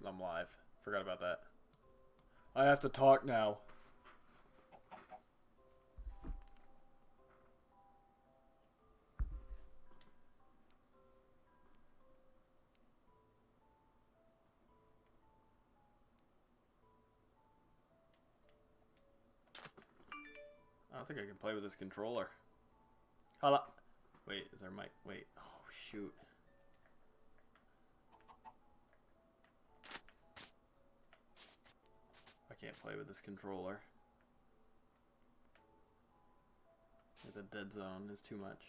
I'm live. Forgot about that. I have to talk now. I don't think I can play with this controller. Hello. Wait, is there mic? Wait. Oh, shoot. I can't play with this controller. The dead zone is too much.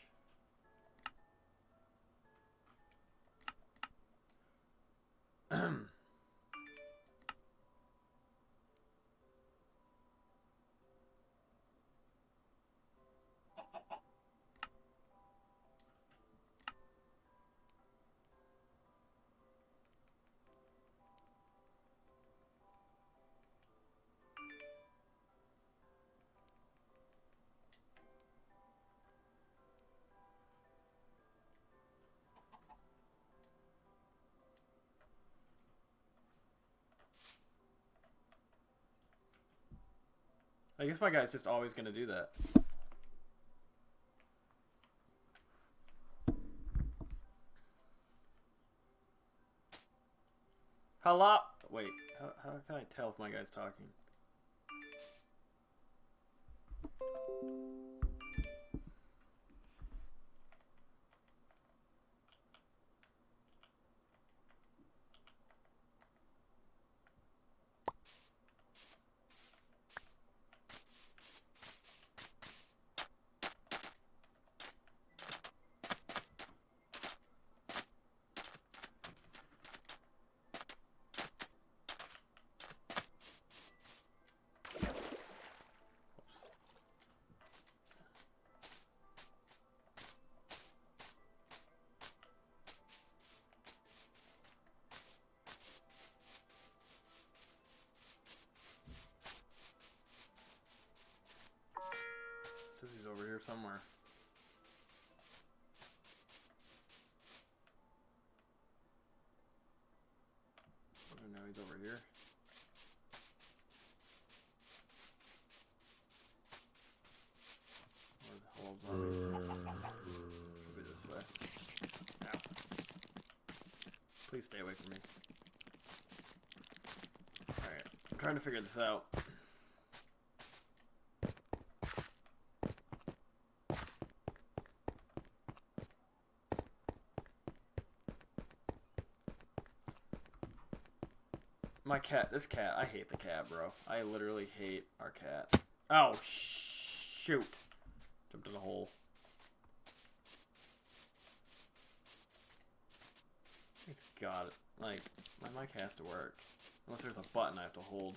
I guess my guy's just always gonna do that. Hello? Wait, how can I tell if my guy's talking? Says he's over here somewhere. Oh, now he's over here. Or the whole zombies. Should be this way. Ow. Please stay away from me. Alright, I'm trying to figure this out. My cat, this cat, I hate the cat, bro. I literally hate our cat. Oh, shoot. Jumped in a hole. It's got it. Like, my mic has to work. Unless there's a button I have to hold.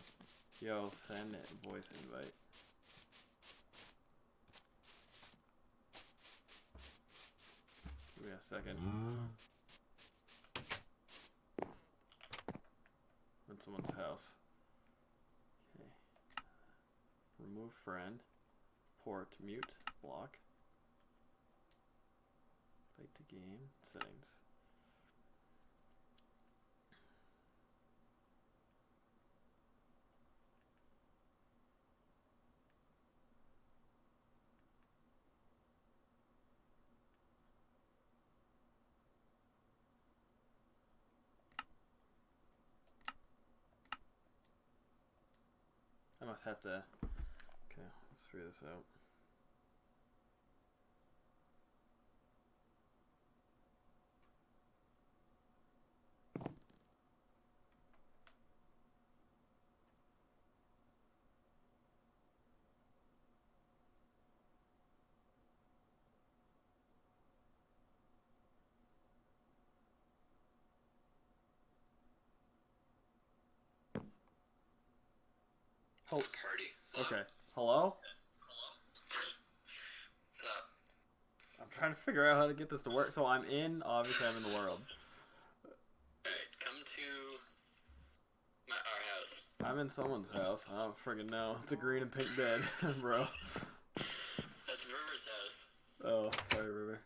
Yo, send it, voice invite. Give me a second. In someone's house. Okay. Remove friend. Port, mute, block. Fight to game, settings. I must have to. Okay, let's figure this out. Oh, party. okay. Hello? What's up? I'm trying to figure out how to get this to work. So I'm in, obviously I'm in the world. Alright, come to our house. I'm in someone's house. I don't friggin' know. It's a green and pink bed, bro. That's River's house. Oh, sorry, River.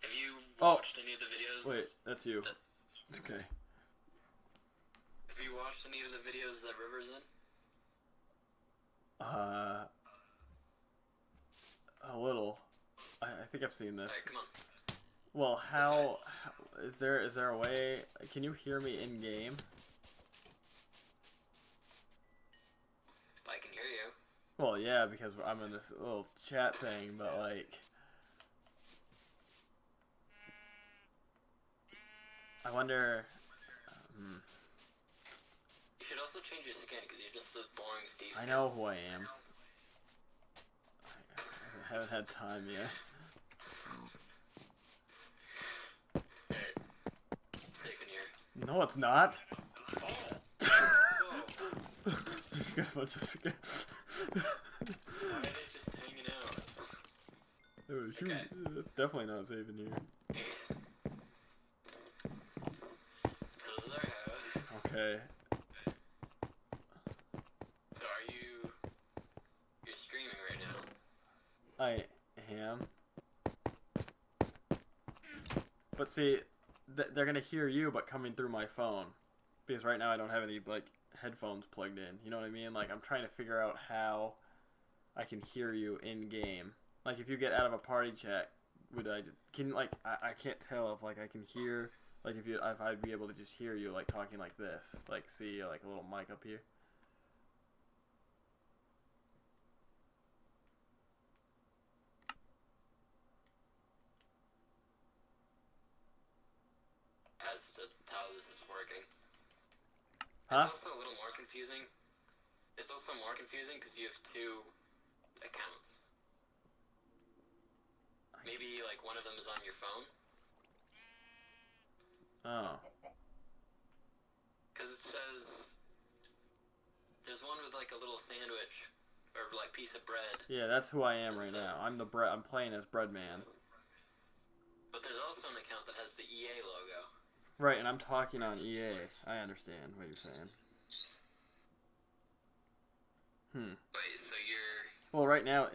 Have you watched any of the videos Wait, that's you. Okay. Have you watched any of the videos that River's in? A little. I think I've seen this. Alright, come on. Well, how is there a way? Can you hear me in game? I can hear you. Well, yeah, because I'm in this little chat thing, but like, I wonder. You should also change your skin because you're just the boring Steve. I know who I am. I haven't had time yet. Alright. Safe in here. No, it's not. Whoa. You got a bunch of skin. Why are they just hanging out? Oh, shoot. Okay. That's definitely not safe in here. So this is our house. Okay. So are you're streaming right now? I am. But see, they're gonna hear you, but coming through my phone. Because right now I don't have any, like, headphones plugged in. You know what I mean? Like, I'm trying to figure out how I can hear you in-game. Like, if you get out of a party chat, I can't tell if, like, I can hear, like, if I'd be able to just hear you, like, talking like this. Like, see, like, a little mic up here. As to how this is working. Huh? It's also a little more confusing. It's also more confusing because you have two accounts. Maybe like one of them is on your phone. Oh. Because it says there's one with like a little sandwich or like piece of bread. Yeah, that's who I am right now. I'm playing as Breadman. But there's also an account that has the EA logo. Right, and I'm talking on EA. I understand what you're saying. Wait, so you're... Well, right now,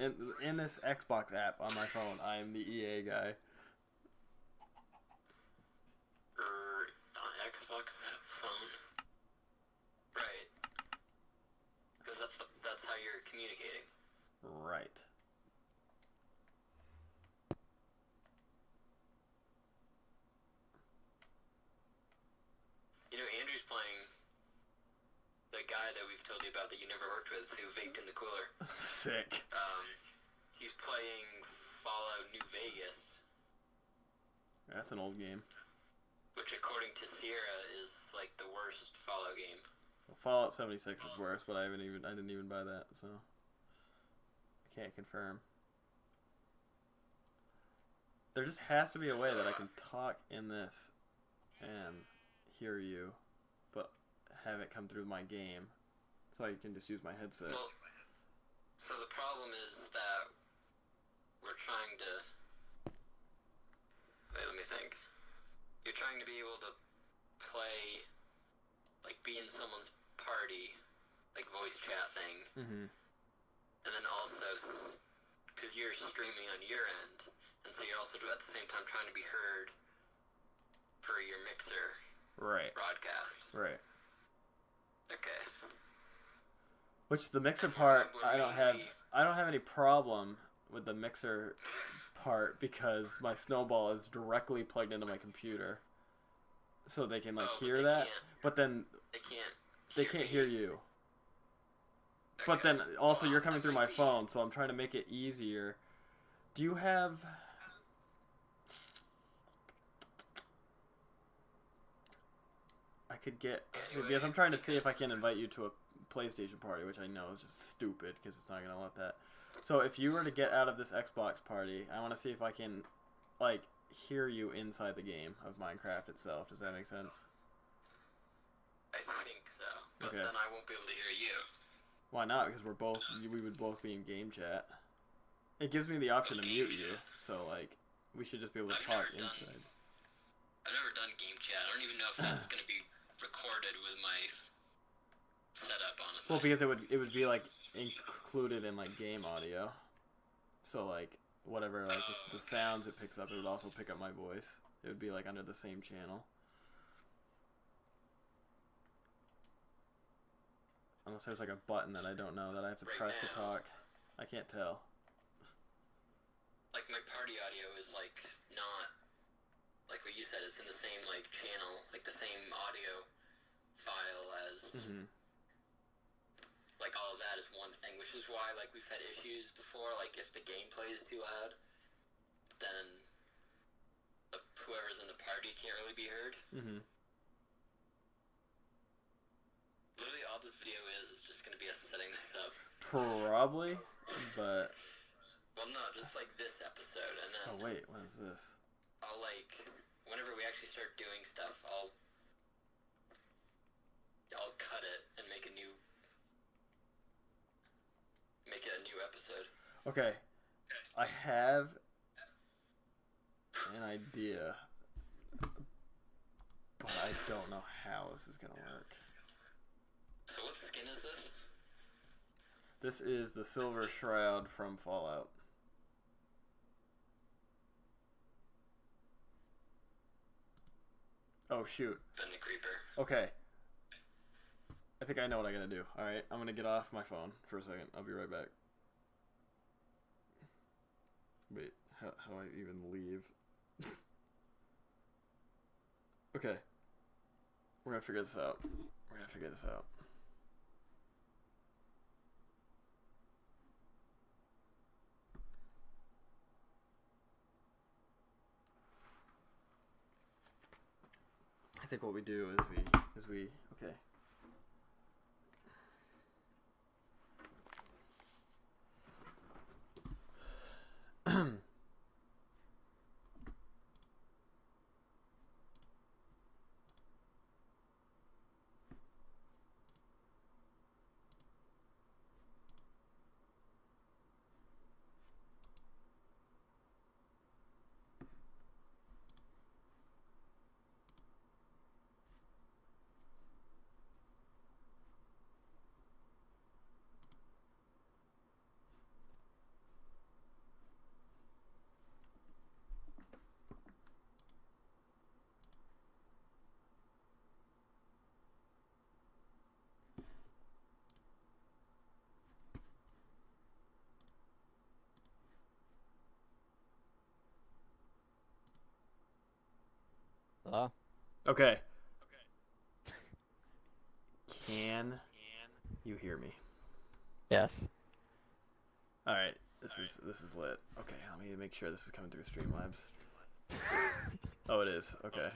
in this Xbox app on my phone, I'm the EA guy. On Xbox phone? Right. Because that's how you're communicating. Right. You know, Andrew's playing the guy that we've told you about that you never worked with who vaped in the cooler. Sick. He's playing Fallout New Vegas. That's an old game. Which, according to Sierra, is like the worst Fallout game. Well, Fallout 76 is worse, but I didn't even buy that, so I can't confirm. There just has to be a way that I can talk in this and hear you, but have it come through my game, so I can just use my headset. Well, so the problem is that we're trying to... Wait, let me think. You're trying to be able to play, like, be in someone's party, like, voice chat thing. Mm-hmm. And then also, because you're streaming on your end, and so you're also at the same time trying to be heard for your Mixer broadcast. Right. Okay. Which the Mixer part, I don't have any problem with the Mixer part because my Snowball is directly plugged into my computer, so they can hear that. But then they can't hear you. Okay. But then also you're coming through my phone, so I'm trying to make it easier. Do you have? I could get because I'm trying to see if I can invite you to a PlayStation party, which I know is just stupid because it's not gonna let that. So if you were to get out of this Xbox party, I want to see if I can, like, hear you inside the game of Minecraft itself. Does that make sense? I think so. But okay. Then I won't be able to hear you. Why not? Because we would both be in game chat. It gives me the option to mute you, so like we should just be able to talk inside. I've never done game chat. I don't even know if that's gonna be recorded with my setup, honestly. Well, because it would be like included in like game audio, so like whatever like the sounds it picks up, it would also pick up my voice. It would be like under the same channel. Unless there's like a button that I don't know that I have to press to talk. I can't tell. Like my party audio is like not like what you said. It's in the same like channel, like the same audio file as like all of that is one thing, which is why like we've had issues before. Like if the gameplay is too loud, then whoever's in the party can't really be heard. Literally all this video is just going to be us setting this up. Probably, but... Well, no, just like this episode, and then... Oh, wait, what is this? I'll like, whenever we actually start doing stuff, I'll cut it and make it a new episode. Okay, I have an idea, but I don't know how this is going to work. So what skin is this? This is the Silver Shroud from Fallout. Oh, shoot. Ben the Creeper. Okay. I think I know what I'm going to do. Alright, I'm going to get off my phone for a second. I'll be right back. Wait, how do I even leave? Okay. We're going to figure this out. I think what we do is we okay. Hello? Okay. Can you hear me? Yes. All right. This is lit. Okay, let me make sure this is coming through Streamlabs. Oh, it is. Okay.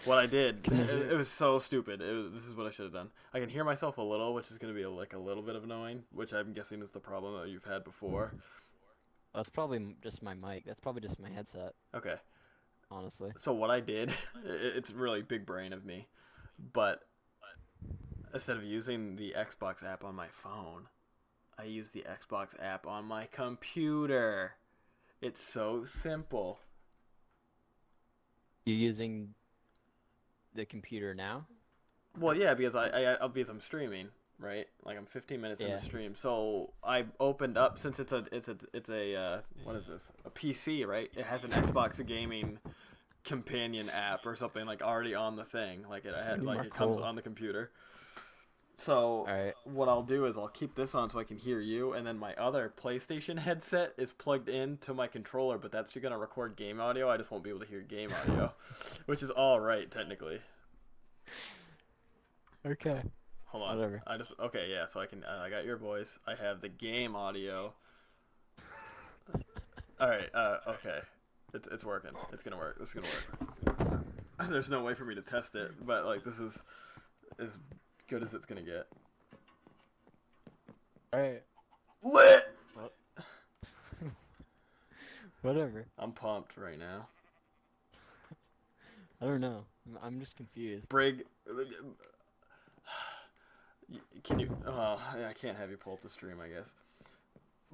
What I did, it was so stupid. This is what I should have done. I can hear myself a little, which is going to be like a little bit of annoying, which I'm guessing is the problem that you've had before. That's probably just my mic. That's probably just my headset. Okay. Honestly. So what I did, it's really big brain of me, but instead of using the Xbox app on my phone, I use the Xbox app on my computer. It's so simple. You're using the computer now? Well, yeah, because because I'm streaming, right? Like I'm 15 minutes in the stream, so I opened up since it's a what is this? A PC, right? It has an Xbox gaming companion app or something like already on the thing, like it comes on the computer. So what I'll do is I'll keep this on so I can hear you, and then my other PlayStation headset is plugged into my controller, but that's going to record game audio. I just won't be able to hear game audio, which is all right technically. Okay. Hold on. Whatever. So I got your voice. I have the game audio. All right. Okay. It's working. It's gonna work. This is gonna work. There's no way for me to test it, but like this is as good as it's gonna get. Alright. Lit. What? Whatever. I'm pumped right now. I don't know. I'm just confused. Brig, can you? I can't have you pull up the stream, I guess.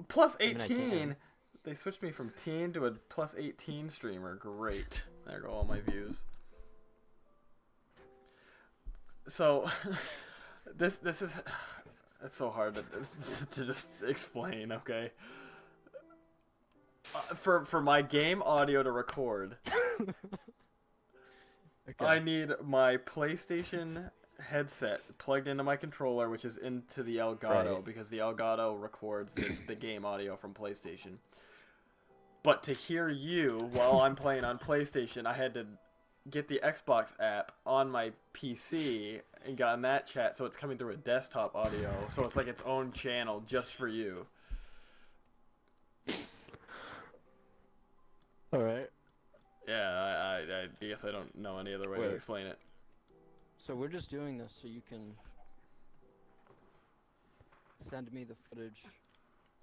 Plus 18. They switched me from teen to a plus 18 streamer. Great. There go all my views. So, this is it's so hard to just explain. Okay. For my game audio to record, Okay. I need my PlayStation headset plugged into my controller, which is into the Elgato, Right. because the Elgato records the game audio from PlayStation. But to hear you while I'm playing on PlayStation, I had to get the Xbox app on my PC and got in that chat, so it's coming through a desktop audio, so it's like its own channel just for you. All right. Yeah, I guess I don't know any other way to explain it. So we're just doing this so you can send me the footage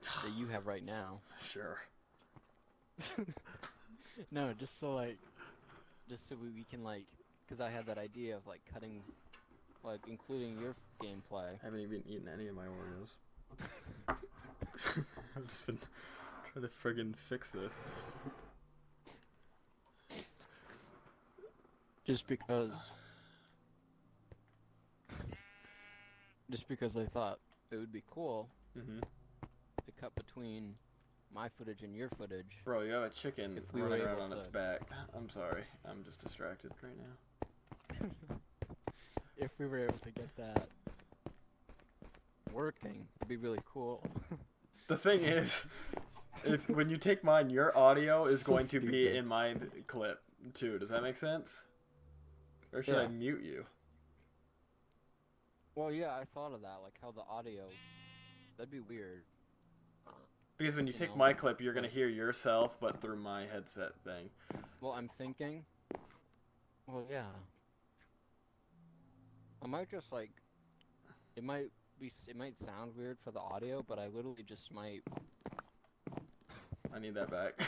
that you have right now. Sure. No, just so we can like, because I had that idea of like cutting, like including your gameplay. I haven't even eaten any of my Oreos. I've just been trying to friggin' fix this. Just because I thought it would be cool to cut between my footage and your footage. Bro, you have a chicken If we running were around able on its to- back. I'm sorry. I'm just distracted right now. If we were able to get that working, it'd be really cool. The thing is, when you take mine, your audio is So going to be stupid. in my clip too. Does that make sense? Or should I Yeah. mute you? Well, yeah, I thought of that, like how the audio, that'd be weird. Because when you You take know, my clip, you're going to hear yourself, but through my headset thing. Well, I'm thinking, well, yeah. I might just like, it might sound weird for the audio, but I literally just might. I need that back.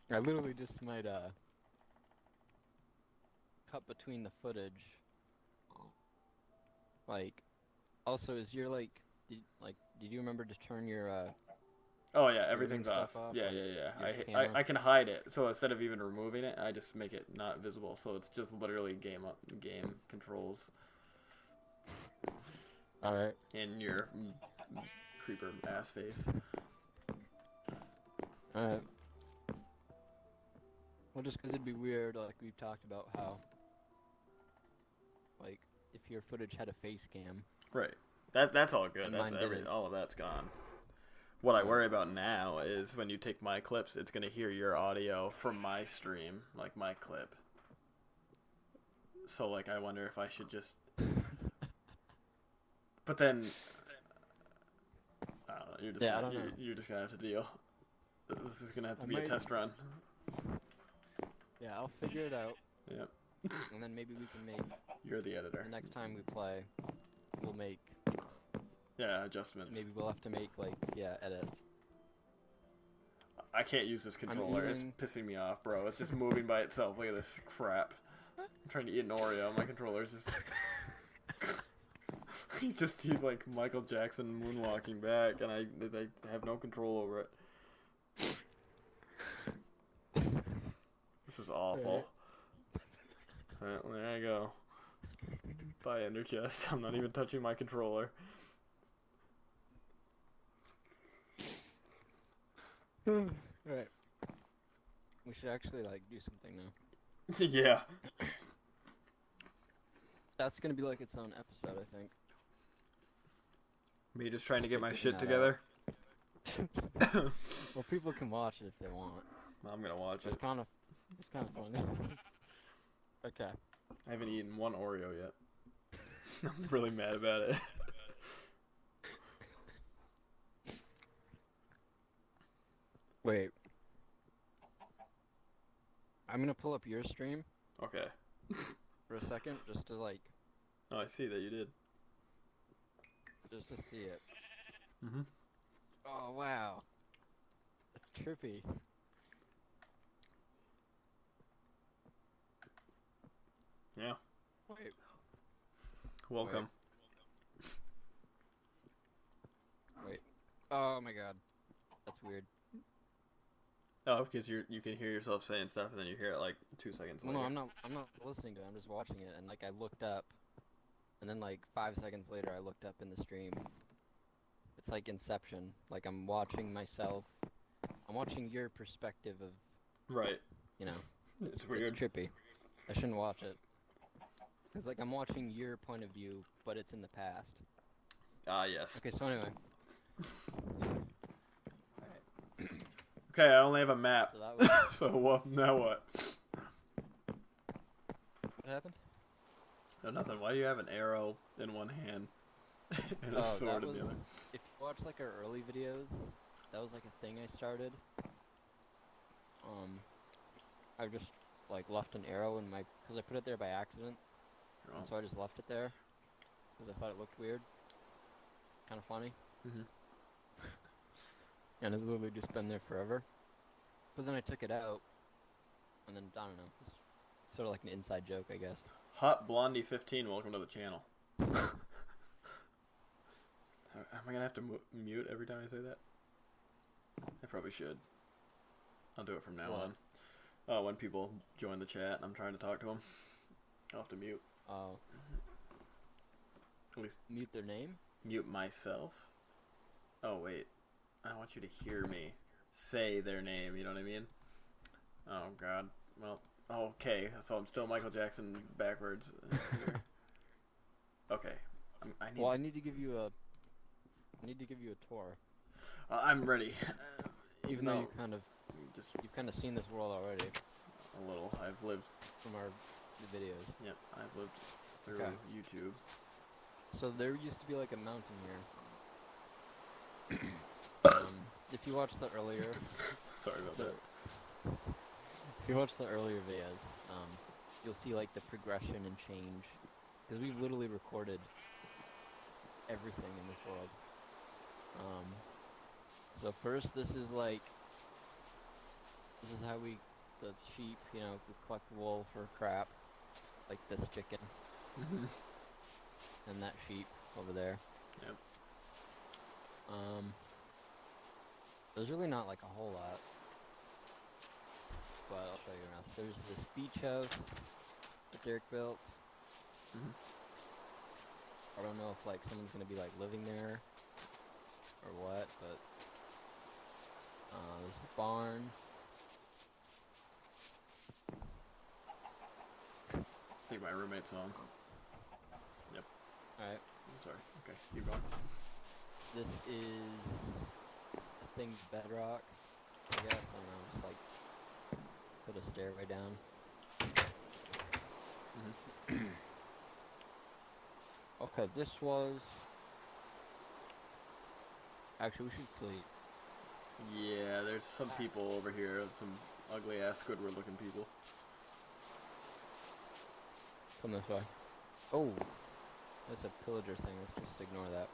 I literally just might cut between the footage. Like, also, is your like, did you remember to turn your Oh yeah, streaming everything's stuff off. off, Yeah, like yeah, your yeah. camera? I can hide it, so instead of even removing it, I just make it not visible. So it's just literally game controls All right. in your creeper ass face. All right. Well, just because it'd be weird, like we've talked about how, like, if your footage had a face cam. Right. That's all good. And That's mine didn't. all of that's gone. What I worry about now is when you take my clips, it's gonna hear your audio from my stream, like my clip. So like, I wonder if I should just. But then, I don't know. You're just Yeah, I gonna, don't know. you're just gonna have to deal. This is gonna have to I be a might- test run. Yeah, I'll figure it out, Yep. and then maybe we can make You're the editor. the next time we play, we'll make Yeah, adjustments. maybe we'll have to make like edits. I can't use this controller. It's eating- pissing me off, bro. It's just moving by itself. Look at this crap. I'm trying to eat an Oreo. My controller's just. He's like Michael Jackson moonwalking back, and I have no control over it. This is awful. Alright, well, there I go. Bye, Ender Chest. I'm not even touching my controller. Right. We should actually like do something now. Yeah. That's gonna be like its own episode, I think. Me just trying to get my Figuring shit that together. Well, people can watch it if they want. I'm gonna watch it. It's kind of fun. Okay. I haven't eaten one Oreo yet. I'm really mad about it. Wait. I'm gonna pull up your stream Okay. for a second, just to like, Oh, I see that you did. just to see it. Mm-hmm. Oh wow, that's trippy. Yeah. Wait. Welcome. Wait. Oh my god, that's weird. Oh, because you can hear yourself saying stuff and then you hear it like 2 seconds Well, later. no, I'm not listening to it. I'm just watching it, and like I looked up, and then like 5 seconds later I looked up in the stream. It's like Inception. Like I'm watching myself. I'm watching your perspective of Right. You know, It's weird. It's trippy. I shouldn't watch it. Cause like I'm watching your point of view, but it's in the past. Ah, yes. Okay, so anyway. Okay, I only have a map. So that was... So what? Now what? What happened? Oh, nothing. Why do you have an arrow in one hand and a sword in the other? If you watch like our early videos, that was like a thing I started. I just like left an arrow in my, cause I put it there by accident, and so I just left it there, cause I thought it looked weird, kind of funny. And it's literally just been there forever. But then I took it out, and then I don't know, it's sort of like an inside joke, I guess. Hot Blondie 15, welcome to the channel. Am I gonna have to mute every time I say that? I probably should. I'll do it from now on. Oh, when people join the chat and I'm trying to talk to them, I'll have to mute. Oh. At least mute their name? Mute myself. Oh wait, I want you to hear me say their name. You know what I mean? Oh God. Well, okay. So I'm still Michael Jackson backwards. Okay. I need to give you a tour. I'm ready. Even though you've kind of seen this world already. A little. I've lived from our videos. Yep, I've lived through YouTube. So there used to be like a mountain here. If you watch the earlier... Sorry about that. If you watch the earlier videos, you'll see like the progression and change. Because we've literally recorded everything in this world. So first, this is how the sheep, you know, we collect wool for crap, like this chicken, and that sheep over there. Yep. There's really not like a whole lot, but I'll show you around. There's this beach house that Derek built. I don't know if like someone's gonna be like living there or what, but there's a barn. I think my roommate's home. Yep. Alright. I'm sorry. Okay, keep going. This is a thing's bedrock, I guess. I don't know, just like put a stairway down. Okay, this was... Actually, we should sleep. Yeah, there's some people over here, some ugly-ass Squidward-looking people. Come this way. Oh! That's a pillager thing, let's just ignore that.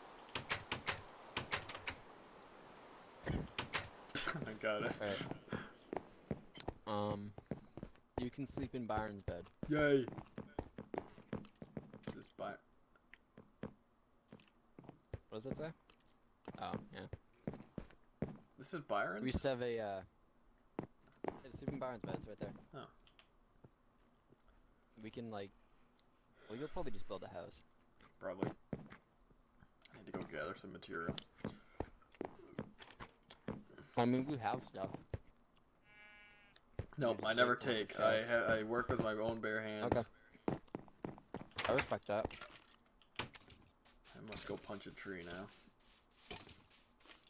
I got it. Alright. You can sleep in Byron's bed. Yay! This is Byron. What does that say? Oh, yeah. This is Byron's? We used to have a, sleep in Byron's bed, it's right there. Oh. We can, like... Well, you'll probably just build a house. Probably. I need to go gather some material. I mean, we have stuff. Nope, I never take. I work with my own bare hands. Okay. I respect that. I must go punch a tree now.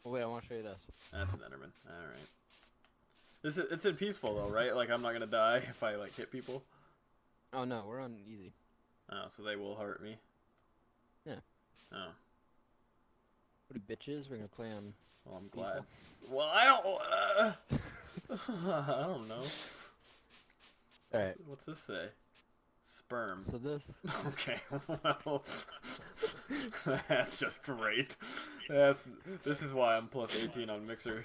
Oh, wait, I want to show you this. That's an Enderman. Alright. It's in peaceful though, right? Like I'm not gonna die if I like hit people? Oh no, we're on easy. Oh, so they will hurt me? Yeah. Oh. What are bitches? We're gonna play on... Well, I'm glad. Well, I don't know. Alright. What's this say? Sperm. So this... Okay, well... That's just great. This is why I'm plus 18 on Mixer.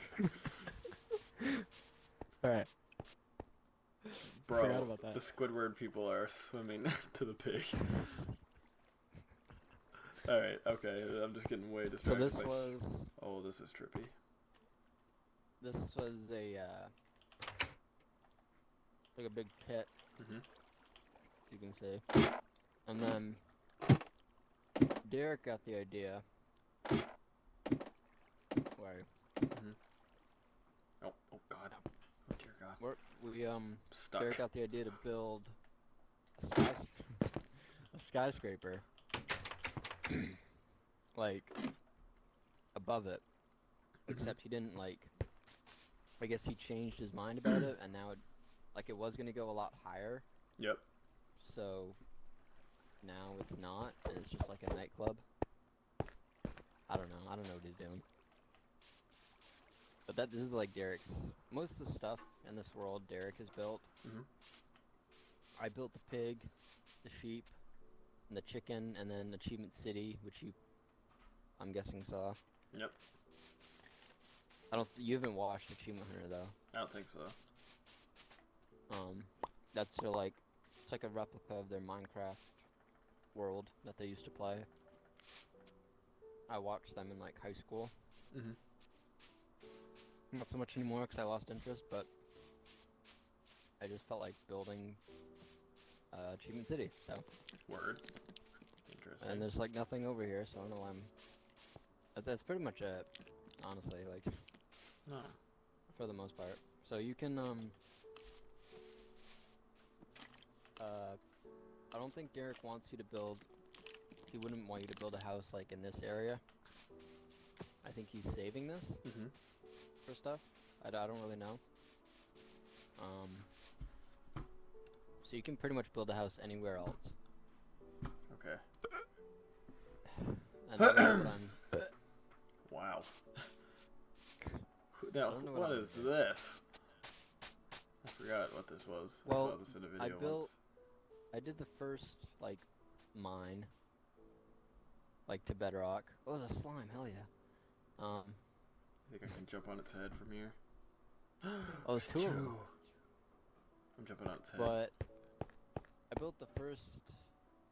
Alright. Bro, the Squidward people are swimming to the pig. Alright, okay, I'm just getting way distracted. So this was... Oh, this is trippy. This was a, like a big pit, you can see. And then, Derek got the idea. Where are you? Oh God. Oh dear God. We Stuck. Derek got the idea to build a skyscraper, like above it. Except he didn't like. I guess he changed his mind about it, and now it was gonna go a lot higher. Yep. So now it's not, and it's just like a nightclub. I don't know what he's doing. But this is like Derek's. Most of the stuff in this world Derek has built. I built the pig, the sheep, and the chicken, and then Achievement City, which I'm guessing, saw. Yep. You haven't watched Achievement Hunter though. I don't think so. That's it's like a replica of their Minecraft world that they used to play. I watched them in like high school. Not so much anymore because I lost interest, but I just felt like building Achievement City. So. Word. Interesting. And there's like nothing over here, so I don't know why that's pretty much it. Honestly, like. No. For the most part. So you can I don't think Derek wants you to build. He wouldn't want you to build a house like in this area. I think he's saving this for stuff. I don't really know. So you can pretty much build a house anywhere else. Okay. And that's what I'm. Wow. Now, what is this? I forgot what this was. Well, I saw this in a video once. I did the first, like, mine. Like, to bedrock. Oh, it was a slime, hell yeah. I think I can jump on its head from here. Oh, there's two of them. I'm jumping on its head. But I built the first.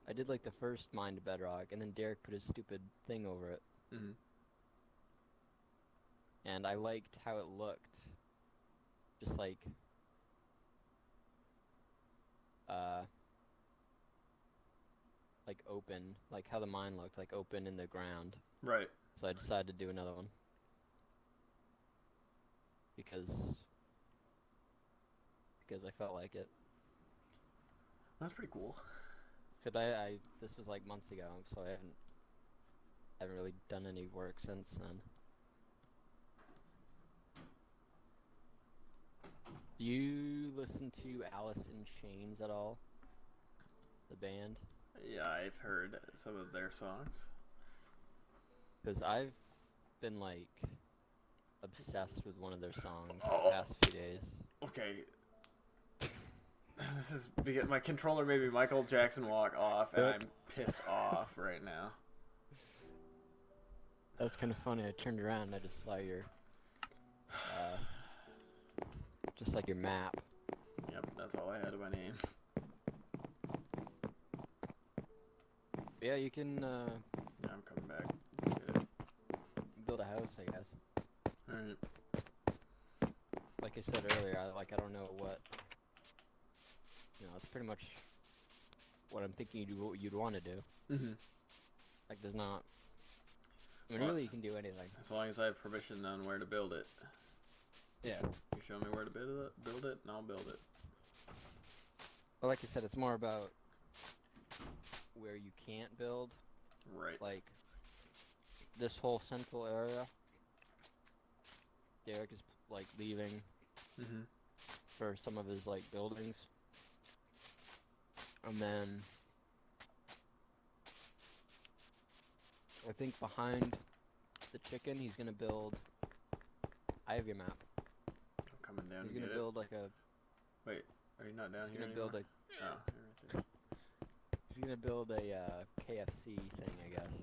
I did like the first mine to bedrock, and then Derek put his stupid thing over it. And I liked how it looked. Just like open, like how the mine looked, like open in the ground. Right. So I decided to do another one. Because I felt like it. That's pretty cool. Except this was like months ago, so I haven't really done any work since then. Do you listen to Alice in Chains at all? The band? Yeah, I've heard some of their songs. Because I've been like obsessed with one of their songs the past few days. Okay. This is because my controller made me Michael Jackson walk off, and I'm pissed off right now. That's kind of funny. I turned around and I just saw your, just like your map. Yep, that's all I had in my name. Yeah, you can. Yeah, I'm coming back. Build a house, I guess. All right. Like I said earlier, I don't know what. It's pretty much what I'm thinking you'd want to do. Like, there's not. I mean, really, you can do anything. As long as I have permission on where to build it. Yeah. You show me where to build it, and I'll build it. Well, like I said, it's more about where you can't build. Right. Like, this whole central area. Derek is, like, leaving for some of his, like, buildings. And then I think behind the chicken, he's gonna build. I have your map. I'm coming down. He's gonna build like a. Wait, are you not down he's here? He's gonna build a. Oh, you're right there. He's gonna build a KFC thing, I guess.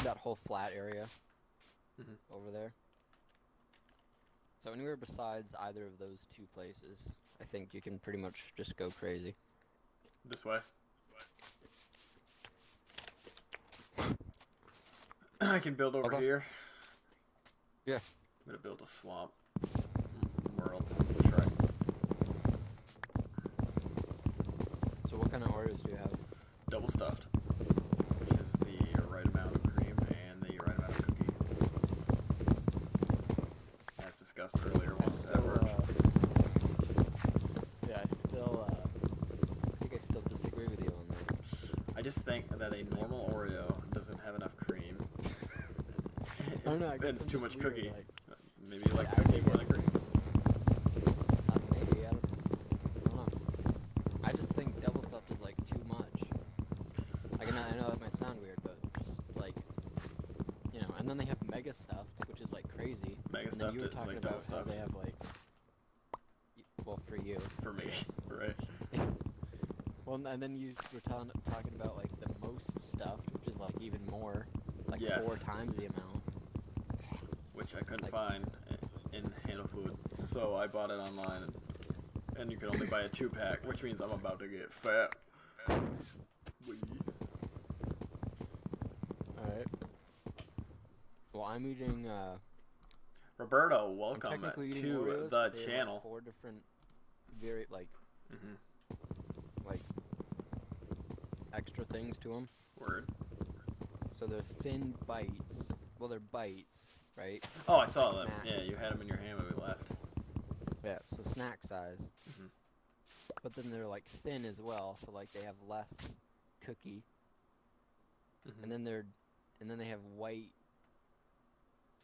That whole flat area over there. So anywhere besides either of those two places, I think you can pretty much just go crazy. This way? I can build over here. Yeah. I'm gonna build a swamp. World. Shrine. So what kind of Oreos do you have? Double stuffed. Which is the right amount of cream and the right amount of cookie. asked earlier once at work. Yeah, I think I still disagree with you on that. I just think that a normal Oreo doesn't have enough cream. I don't know, I guess it's I'm too just much weird, cookie. like- Maybe you like I cookie think more than it's- cream. Maybe, I don't know. I just think double stuffed is like too much. Like, I know that might sound weird, but just like, you know. And then they have mega stuffed, which is like crazy. Mega and then stuffed you were is talking like about double how they stuffed. have like, well, for you. For me, right? Well, and then you were talking about like the most stuffed, which is like even more, like Yes. 4 times the amount. Which I couldn't Like- find in Handle Food, so I bought it online, and you can only buy a 2-pack, which means I'm about to get fat. Alright. Well, I'm eating, Roberto, I'm welcome technically eating to Oreos, the but they have, channel. like 4 different, like, extra things to them. Word. So they're thin bites. Well, they're bites, right? Oh, I saw them. Snack. Yeah, you had them in your hand when we left. Yeah, so snack size. Mhm. But then they're like thin as well, so like they have less cookie. Mhm. And then they have white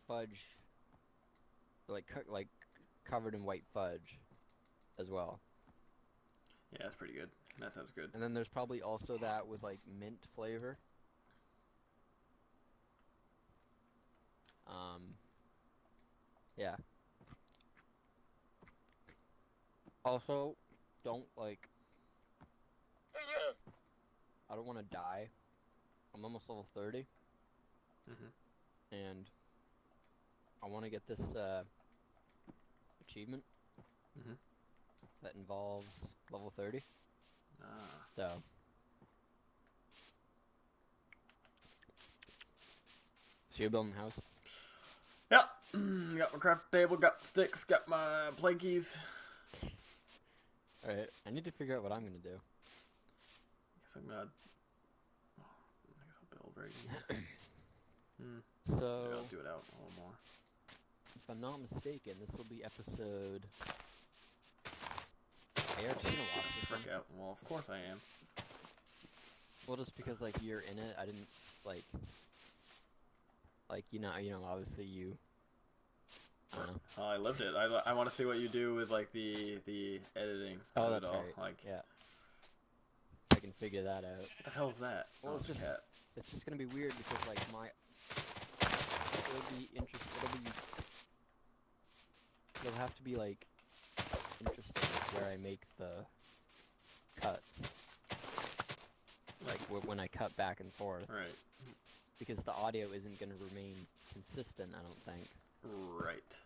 fudge, like covered in white fudge, as well. Yeah, that's pretty good. That sounds good. And then there's probably also that with like mint flavor. Yeah. Also, don't like. I don't want to die. I'm almost level 30. Mhm. And I want to get this achievement Mhm. that involves level 30. Ah. So you're building a house? Yeah. Got my craft table, got sticks, got my plankies. Alright, I need to figure out what I'm gonna do. I guess I'll build right here. So, Maybe I'll do it out a little more. if I'm not mistaken, this will be episode. Are you actually gonna watch this one? Frick out. Well, of course I am. Well, just because like you're in it, I didn't like you know, obviously you. I don't know. Oh, I lived it. I want to see what you do with like the editing. Oh, of that's it all. right. Like, Yeah. I can figure that out. what the hell's that? Well, Oh, it's it's a just- cat. It's just gonna be weird because like it'll have to be like interesting where I make the cuts. Like when I cut back and forth, Right. because the audio isn't gonna remain consistent, I don't think. Right.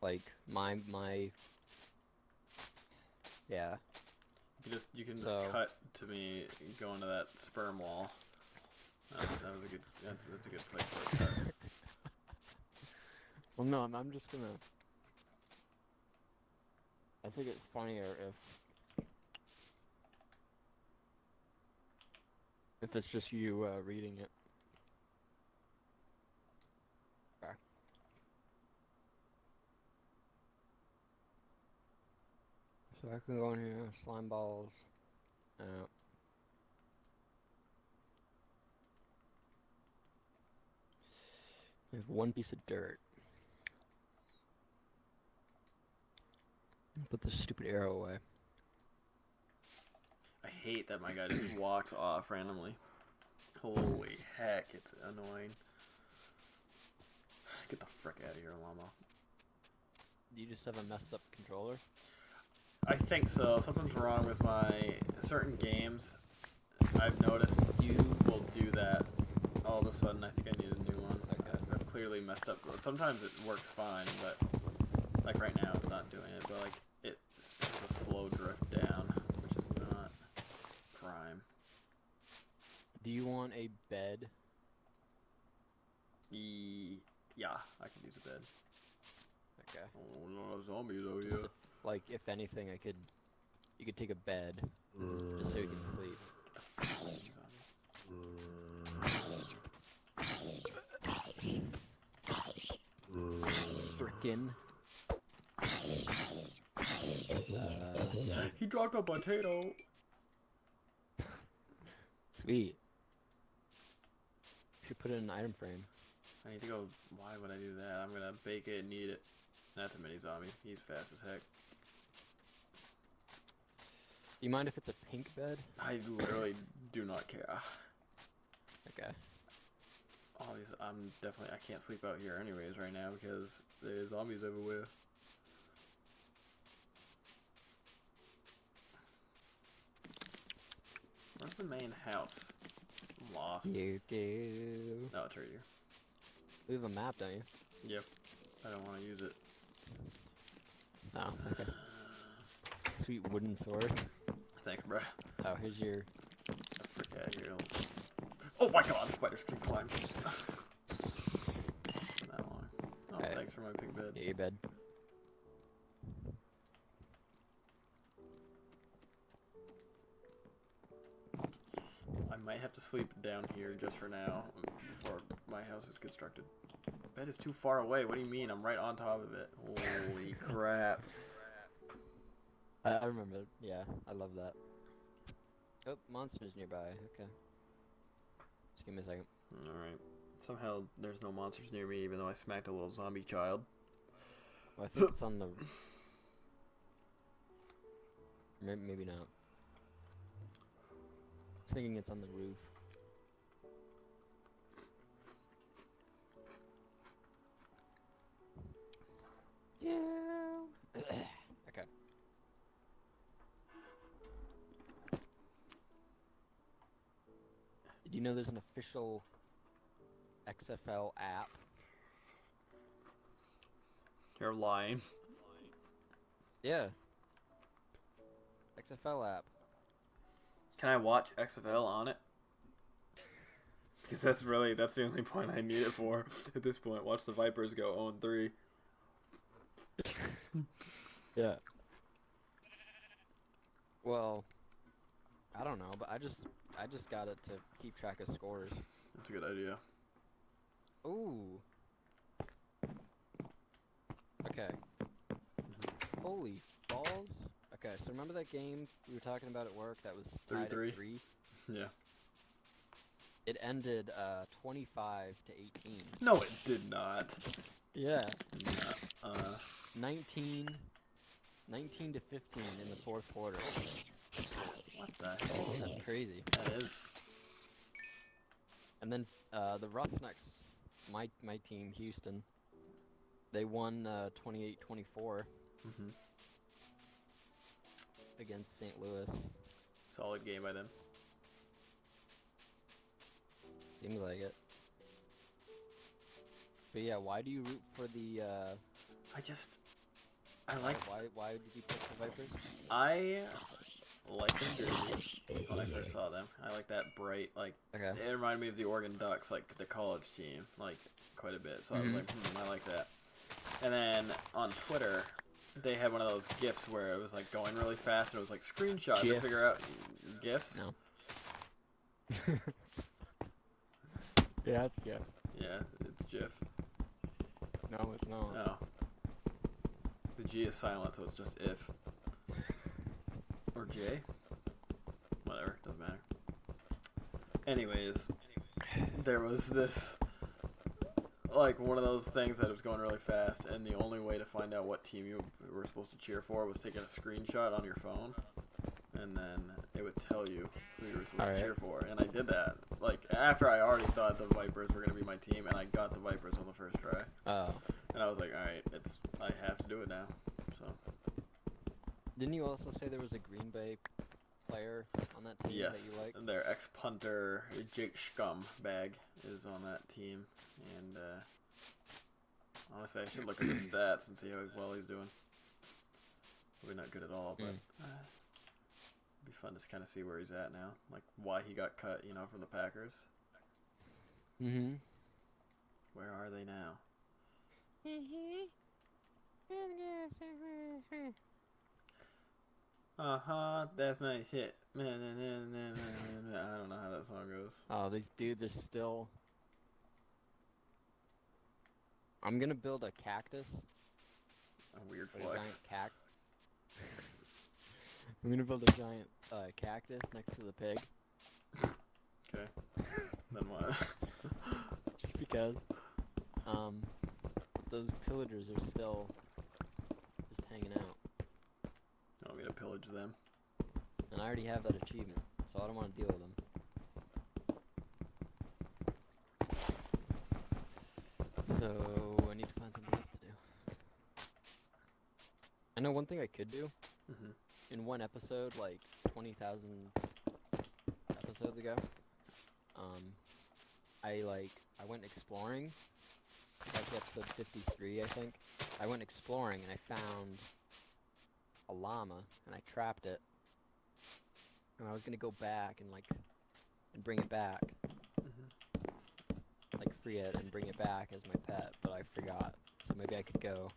Like my yeah. You can just So- cut to me going to that sperm wall. That was a good. That's a good place for a cut. Well, no, I'm just gonna. I think it's funnier if it's just you reading it. Okay. So I can go in here, slime balls. I have 1 piece of dirt. Put this stupid arrow away. I hate that my guy just walks off randomly. Holy heck, it's annoying. Get the frick out of here, llama. Do you just have a messed up controller? I think so. Something's wrong with my certain games. I've noticed will do that. All of a sudden, I think I need a new one. Okay. I've clearly messed up. Sometimes it works fine, but like right now, it's not doing it. But like it's a slow drift down, which is not prime. Do you want a bed? Yeah, I could use a bed. Okay. Oh, no zombies over Just here. like if anything, you could take a bed just so you can sleep. Frickin'. He dropped a potato. Sweet. Should put it in an item frame. I need to go. Why would I do that? I'm gonna bake it and eat it. That's a mini zombie. He's fast as heck. Do you mind if it's a pink bed? I literally do not care. Okay. All these, I'm definitely. I can't sleep out here anyways right now because there's zombies everywhere. Where's the main house? I'm lost. You do. No, it's right here. We have a map, don't you? Yep. I don't want to use it. Oh, okay. Sweet wooden sword. Thanks, bruh. Oh, here's your... Frick out of here. Oh my god, spiders can climb. That long. Oh, Right. Thanks for my pink bed. Get your bed. I might have to sleep down here just for now, before my house is constructed. Bed is too far away. What do you mean? I'm right on top of it. Holy crap. I remember. Yeah, I love that. Oh, monsters nearby. Okay. Just give me a second. Alright. Somehow there's no monsters near me, even though I smacked a little zombie child. Well, I think it's on the... Maybe not. I was thinking it's on the roof. Yeah. Okay. Did you know there's an official XFL app? You're lying. Yeah. XFL app. Can I watch XFL on it? Because that's the only point I need it for at this point. Watch the Vipers go 0-3. Yeah. Well, I don't know, but I just got it to keep track of scores. That's a good idea. Ooh. Okay. Holy balls. Okay, so remember that game we were talking about at work that was tied 3-3? at 3? Yeah. It ended 25 to 18. No, it did not. Yeah. 19 19 to 15 in the fourth quarter. What the hell? That's crazy. That is. And then the Roughnecks, my team, Houston, they won 28-24 Mm-hmm. against St. Louis. Solid game by them. Seems like it. But yeah, why do you root for the? I like. Why would you pick the Vipers? I like their jerseys when I first saw them. I like that bright, like. Okay. It reminded me of the Oregon Ducks, like the college team, like quite a bit. So I was like, I like that. And then on Twitter, they had one of those GIFs where it was like going really fast, and it was like screenshots to figure out GIFs. No. Yeah, it's GIF. Yeah, it's GIF. No, it's not. No. The G is silent, so it's just if. Or J. Whatever, doesn't matter. Anyways, there was this, like, one of those things that was going really fast, and the only way to find out what team you were supposed to cheer for was taking a screenshot on your phone, and then it would tell you who you were supposed to cheer for, and I did that. Like, after I already thought the Vipers were going to be my team, and I got the Vipers on the first try. Oh. And I was like, alright, I have to do it now, so. Didn't you also say there was a Green Bay player on that team that you liked? And their ex-punter, Jake Scumbag, is on that team, and, honestly, I should look at his stats and see how well he's doing. Probably not good at all, but, it'd be fun to kind of see where he's at now, like, why he got cut, you know, from the Packers. Mm-hmm. Where are they now? That's my shit. I don't know how that song goes. Oh, these dudes are still... I'm gonna build a cactus. A weird A flex. giant I'm gonna build a giant cactus next to the pig. Okay. Then what? Just because. Those pillagers are still just hanging out. You want me to pillage them? And I already have that achievement, so I don't want to deal with them. So I need to find something else to do. I know one thing I could do. In one episode, like 20,000 episodes ago, I went exploring. It's actually episode 53, I think. I went exploring and I found a llama and I trapped it. And I was gonna go back and bring it back. Like free it and bring it back as my pet, but I forgot. So maybe I could go.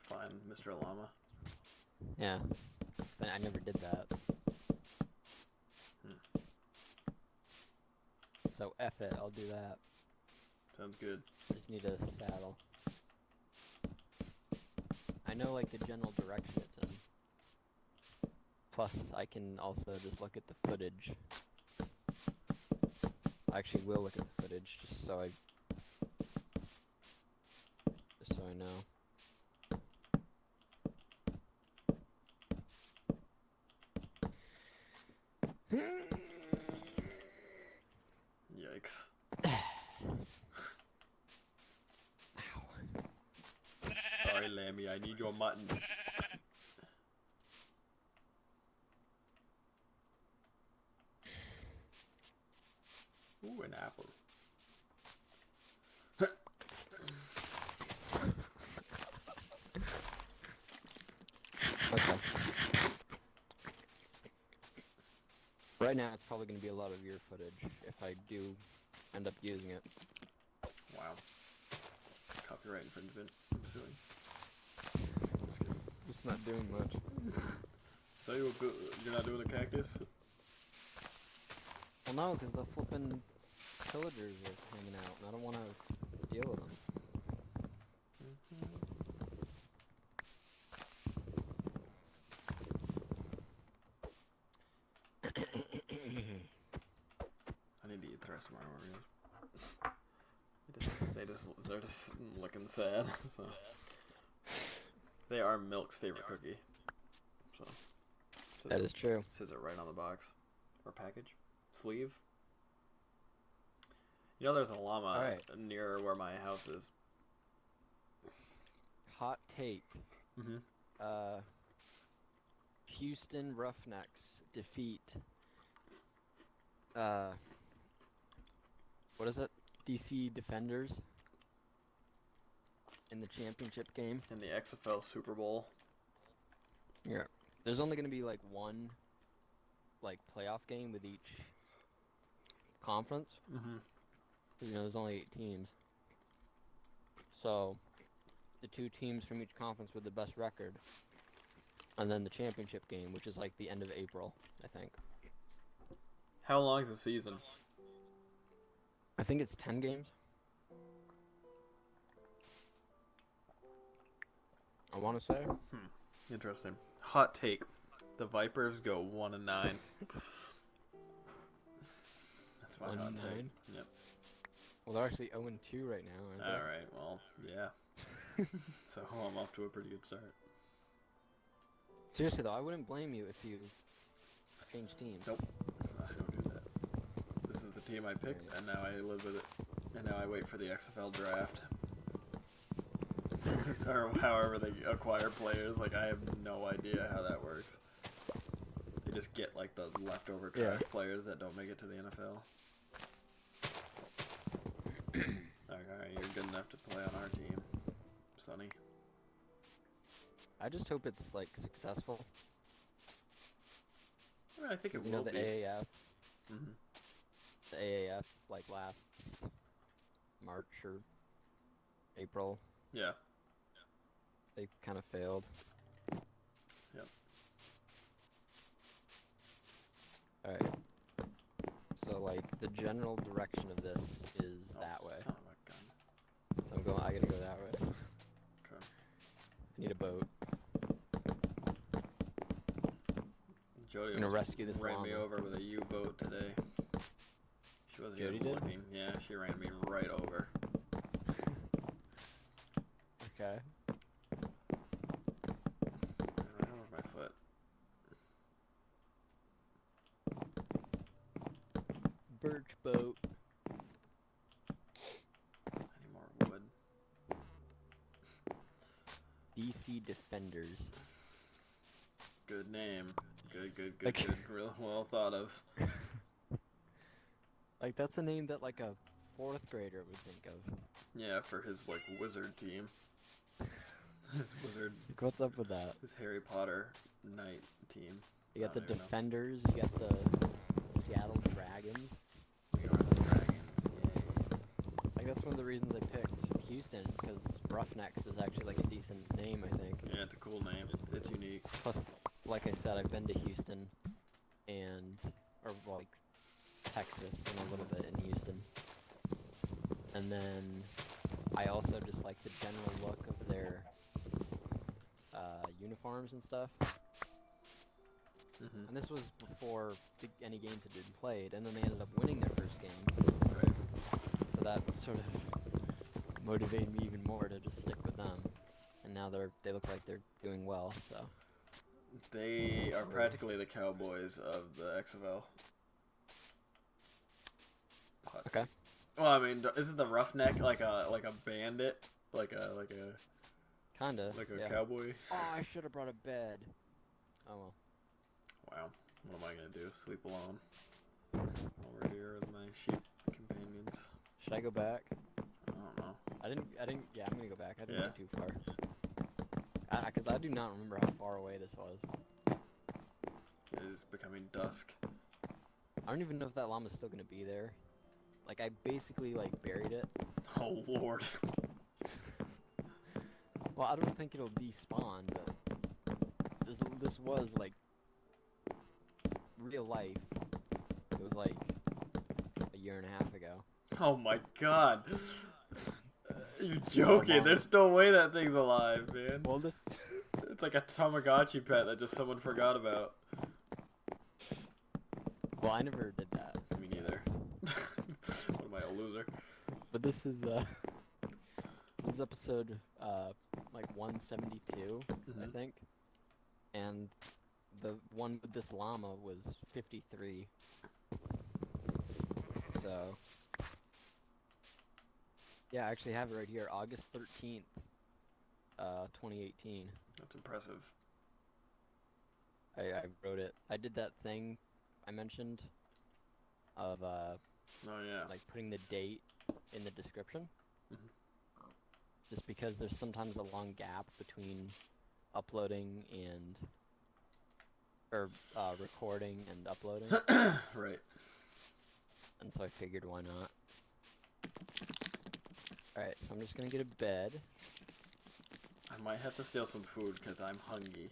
Find Mr. Llama. Yeah. But I never did that. So F it, I'll do that. Sounds good. I just need a saddle. I know like the general direction it's in. Plus I can also just look at the footage. I actually will look at the footage just so I know. Yikes. Sorry, Lammy, I need your mutton. Ooh, an apple. Okay. Right now, it's probably going to be a lot of your footage if I do end up using it. Wow. Copyright infringement. I'm suing. Just kidding. It's not doing much. So you're not doing the cactus? Well, no, because the flippin' pillagers are hanging out, and I don't want to deal with them. I need to eat the rest of my Oreos. They're just looking sad. So they are Milk's favorite cookie. So That is true. Says it right on the box or package sleeve. You know, there's a llama near where my house is. Hot take. Houston Roughnecks defeat. What is it? DC Defenders in the championship game. In the XFL Super Bowl. Yeah. There's only going to be like one playoff game with each conference. You know, there's only 8 teams. So the 2 teams from each conference with the best record. And then the championship game, which is like the end of April, I think. How long is the season? I think it's 10 games. I want to say. Interesting. Hot take. The Vipers go 1-9. That's my hot take. Yep. Well, they're actually 0-2 right now, aren't they? Alright, well, yeah. So I'm off to a pretty good start. Seriously, though, I wouldn't blame you if you changed teams. Nope. I don't do that. This is the team I picked, and now I live with it. And now I wait for the XFL draft. Or however they acquire players. Like, I have no idea how that works. They just get, like, the leftover trash players that don't make it to the NFL. Alright, you're good enough to play on our team, Sonny. I just hope it's, like, successful. I mean, I think it will be. You know, the AAF. The AAF, like, last March or April. Yeah. They kind of failed. Yep. Alright. So, like, the general direction of this is that way. Son of a gun. So I gotta go that way. Okay. I need a boat. Jody gonna rescue this ran me llama. over with a U-boat today. She wasn't Jody even did? looking. Yeah, she ran me right over. Okay. Right over my foot. Birch boat. Any more wood? DC Defenders. Good name. Good. Like- Real well thought of. Like, that's a name that, like, a 4th grader would think of. Yeah, for his, like, wizard team. His wizard... Like, what's up with that? His Harry Potter knight team. You got I the don't even know. Defenders, you got the Seattle Dragons. We are the Dragons. Yay. Like, that's one of the reasons I picked Houston, is because Roughnecks is actually, like, a decent name, I think. Yeah, it's a cool name. It's unique. Plus, like I said, I've been to Houston, like, Texas and a little bit in Houston. And then I also just like the general look of their uniforms and stuff. Mm-hmm. And this was before any games had been played, and then they ended up winning their first game. Right. So that sort of motivated me even more to just stick with them. And now they look like they're doing well, so. They are practically the Cowboys of the XFL. Okay. Well, I mean, isn't the Roughneck like a bandit, like a Kinda. like a cowboy? Oh, I should have brought a bed. Oh well. Wow. What am I gonna do? Sleep alone over here with my sheep companions? Should I go back? I don't know. I didn't. Yeah, I'm gonna go back. I didn't Yeah. go too far. Because I do not remember how far away this was. It is becoming dusk. I don't even know if that llama's still gonna be there. Like, I basically, like, buried it. Oh Lord. Well, I don't think it'll despawn, but this was, like, real life. It was, like, a year and a half ago. Oh my God. You're joking. There's no way that thing's alive, man. Well, this... It's like a Tamagotchi pet that just someone forgot about. Well, I never did that. Me neither. What am I, a loser? But this is episode, like 172, I think. And the one with this llama was 53. So, yeah, I actually have it right here, August 13th, 2018. That's impressive. I wrote it. I did that thing I mentioned of, Oh yeah. like, putting the date in the description. Mhm. Just because there's sometimes a long gap between uploading and... or, recording and uploading. Right. And so I figured, why not? Alright, so I'm just gonna get a bed. I might have to steal some food because I'm hungry.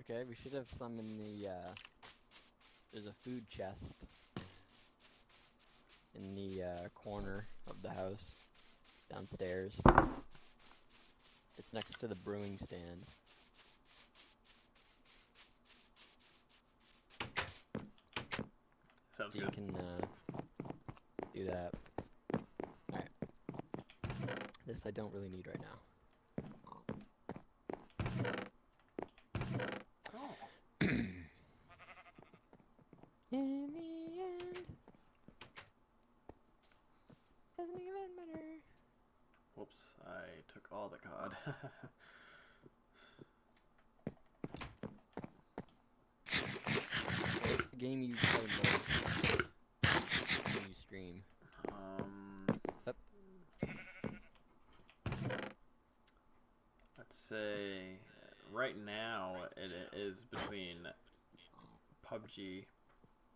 Okay, we should have some in the, there's a food chest in the, corner of the house, downstairs. It's next to the brewing stand. Sounds So you good. can, do that. Alright. This I don't really need right now. Oh. In the end, doesn't even matter. Whoops, I took all the cod. What's the game you play most when you stream? Yep. Let's say right now it is between PUBG.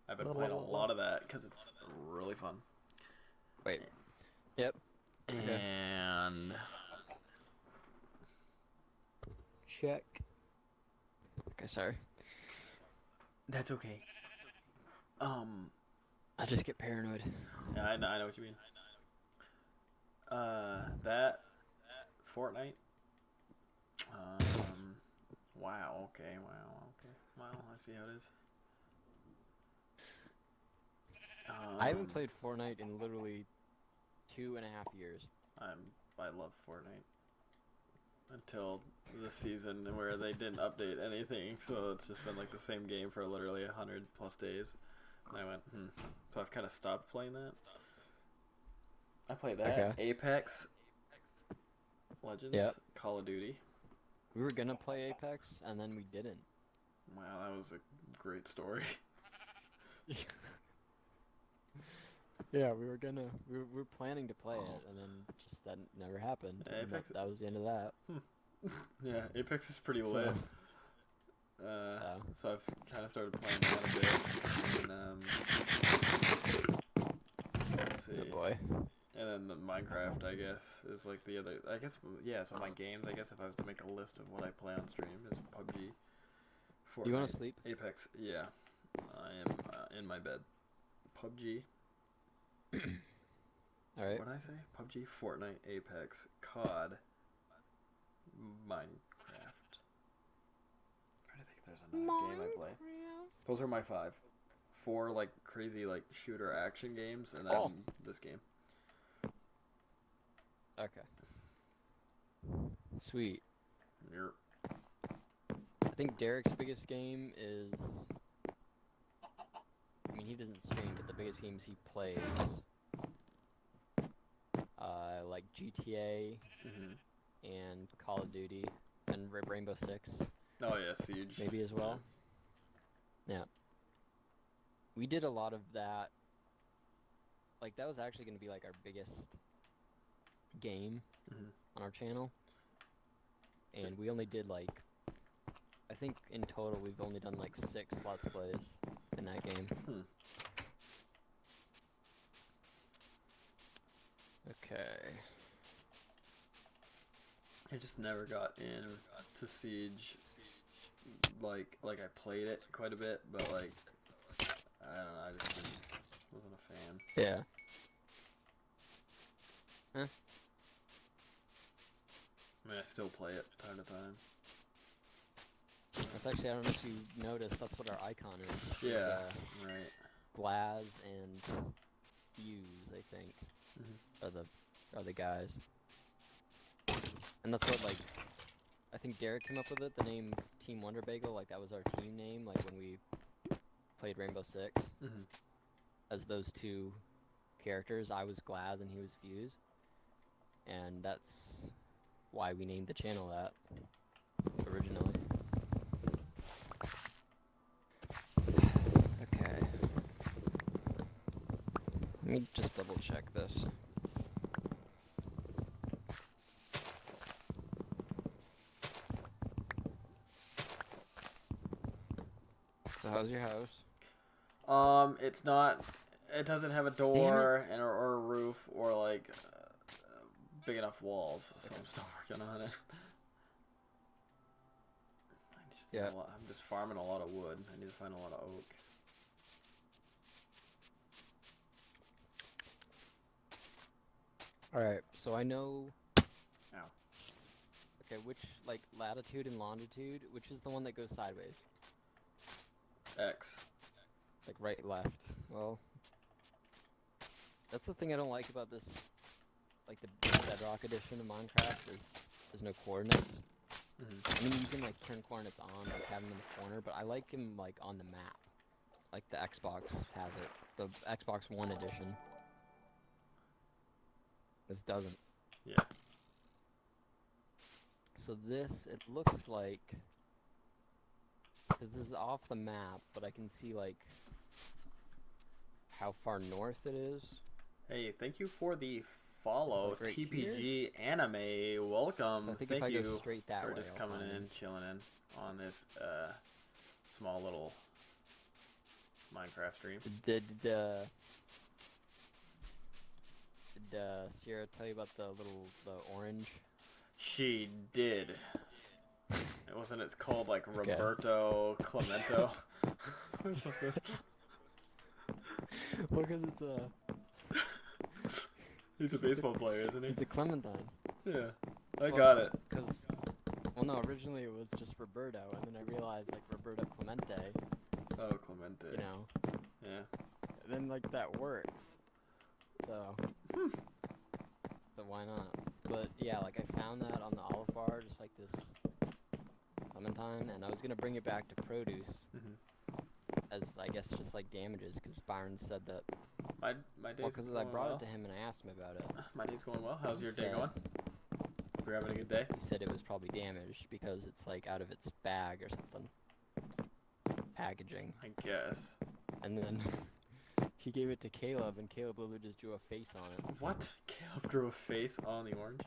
I've been playing a lot of that because it's really fun. Wait. Yep. Okay. And Check. Okay, sorry. that's okay. I just get paranoid. Yeah, I know what you mean. That Fortnite. Wow. Okay. Wow. Okay. Wow. I see how it is. I haven't played Fortnite in literally 2.5 years. I love Fortnite until the season where they didn't update anything, so it's just been like the same game for literally 100+ days. And I went, So I've kind of stopped playing that. I play that. Okay. Apex Legends. Yep. Call of Duty. We were gonna play Apex, and then we didn't. Wow, that was a great story. Yeah, we were planning to play it, and then just that never happened. Apex. That was the end of that. Yeah, Apex is pretty lit. So I've kind of started playing that a bit. And, let's see. Oh boy. And then the Minecraft, I guess, is like the other. I guess, yeah. So my games, I guess, if I was to make a list of what I play on stream, is PUBG. Fortnite, you want to sleep? Apex, yeah. I am in my bed. PUBG. All right. What did I say? PUBG, Fortnite, Apex, COD, Minecraft. I'm trying to think if there's another game I play. Those are my 5. 4 like crazy like shooter action games, and then this game. Okay. Sweet. Yep. I think Derek's biggest game is. I mean, he doesn't stream, but the biggest games he plays, like GTA and Call of Duty and Rainbow Six. Oh yeah, Siege. Maybe as well. Yeah. We did a lot of that. Like, that was actually going to be like our biggest game on our channel. And we only did like, I think in total we've only done like 6 Let's Plays in that game. Okay. I just never got in to Siege. Like I played it quite a bit, but like I don't know, I just wasn't a fan. Yeah. Huh? I mean, I still play it time to time. That's actually, I don't know if you noticed, that's what our icon is. Yeah, right. Glaz and Fuse, I think, are the guys. And that's what, like, I think Derek came up with it, the name Team Wonder Bagel, like, that was our team name, like, when we played Rainbow Six. As those 2 characters, I was Glaz and he was Fuse. And that's why we named the channel that, originally. Okay. Let me just double check this. So how's your house? It's not. It doesn't have a door or a roof or like big enough walls, so I'm still working on it. I'm just farming a lot of wood. I need to find a lot of oak. Alright, so I know... Ow. Okay, which, like, latitude and longitude, which is the one that goes sideways? X. Like, right, left. Well, that's the thing I don't like about this, like, the Bedrock edition of Minecraft is there's no coordinates. I mean, you can, like, turn coordinates on, like, have them in the corner, but I like them, like, on the map. Like the Xbox has it. The Xbox One edition. This doesn't. Yeah. So this, it looks like... Because this is off the map, but I can see, like, how far north it is. Hey, thank you for the follow, like right TPG here? Anime. Welcome. So I think thank if I you go straight that for way, just coming in, chilling in on this small little Minecraft stream. Did Sierra tell you about the orange? She did. It wasn't. It's called like Roberto Clemento. Well, because it's a. He's a baseball player, isn't he? It's a Clementine. Yeah, I got it. Because Well, no, originally it was just Roberto, and then I realized, like, Roberto Clemente. Oh, Clemente. You know. Yeah. And then, like, that works. So. So why not? But, yeah, like, I found that on the olive bar, just like this clementine, and I was gonna bring it back to produce. As, I guess, just, like, damages, because Byron said that. My day's going well. Because I brought it to him and I asked him about it. My day's going well. How's your day going? You're having a good day? He said it was probably damaged because it's like out of its bag or something. Packaging. I guess. And then he gave it to Caleb and Caleb literally just drew a face on it. What? Caleb drew a face on the orange?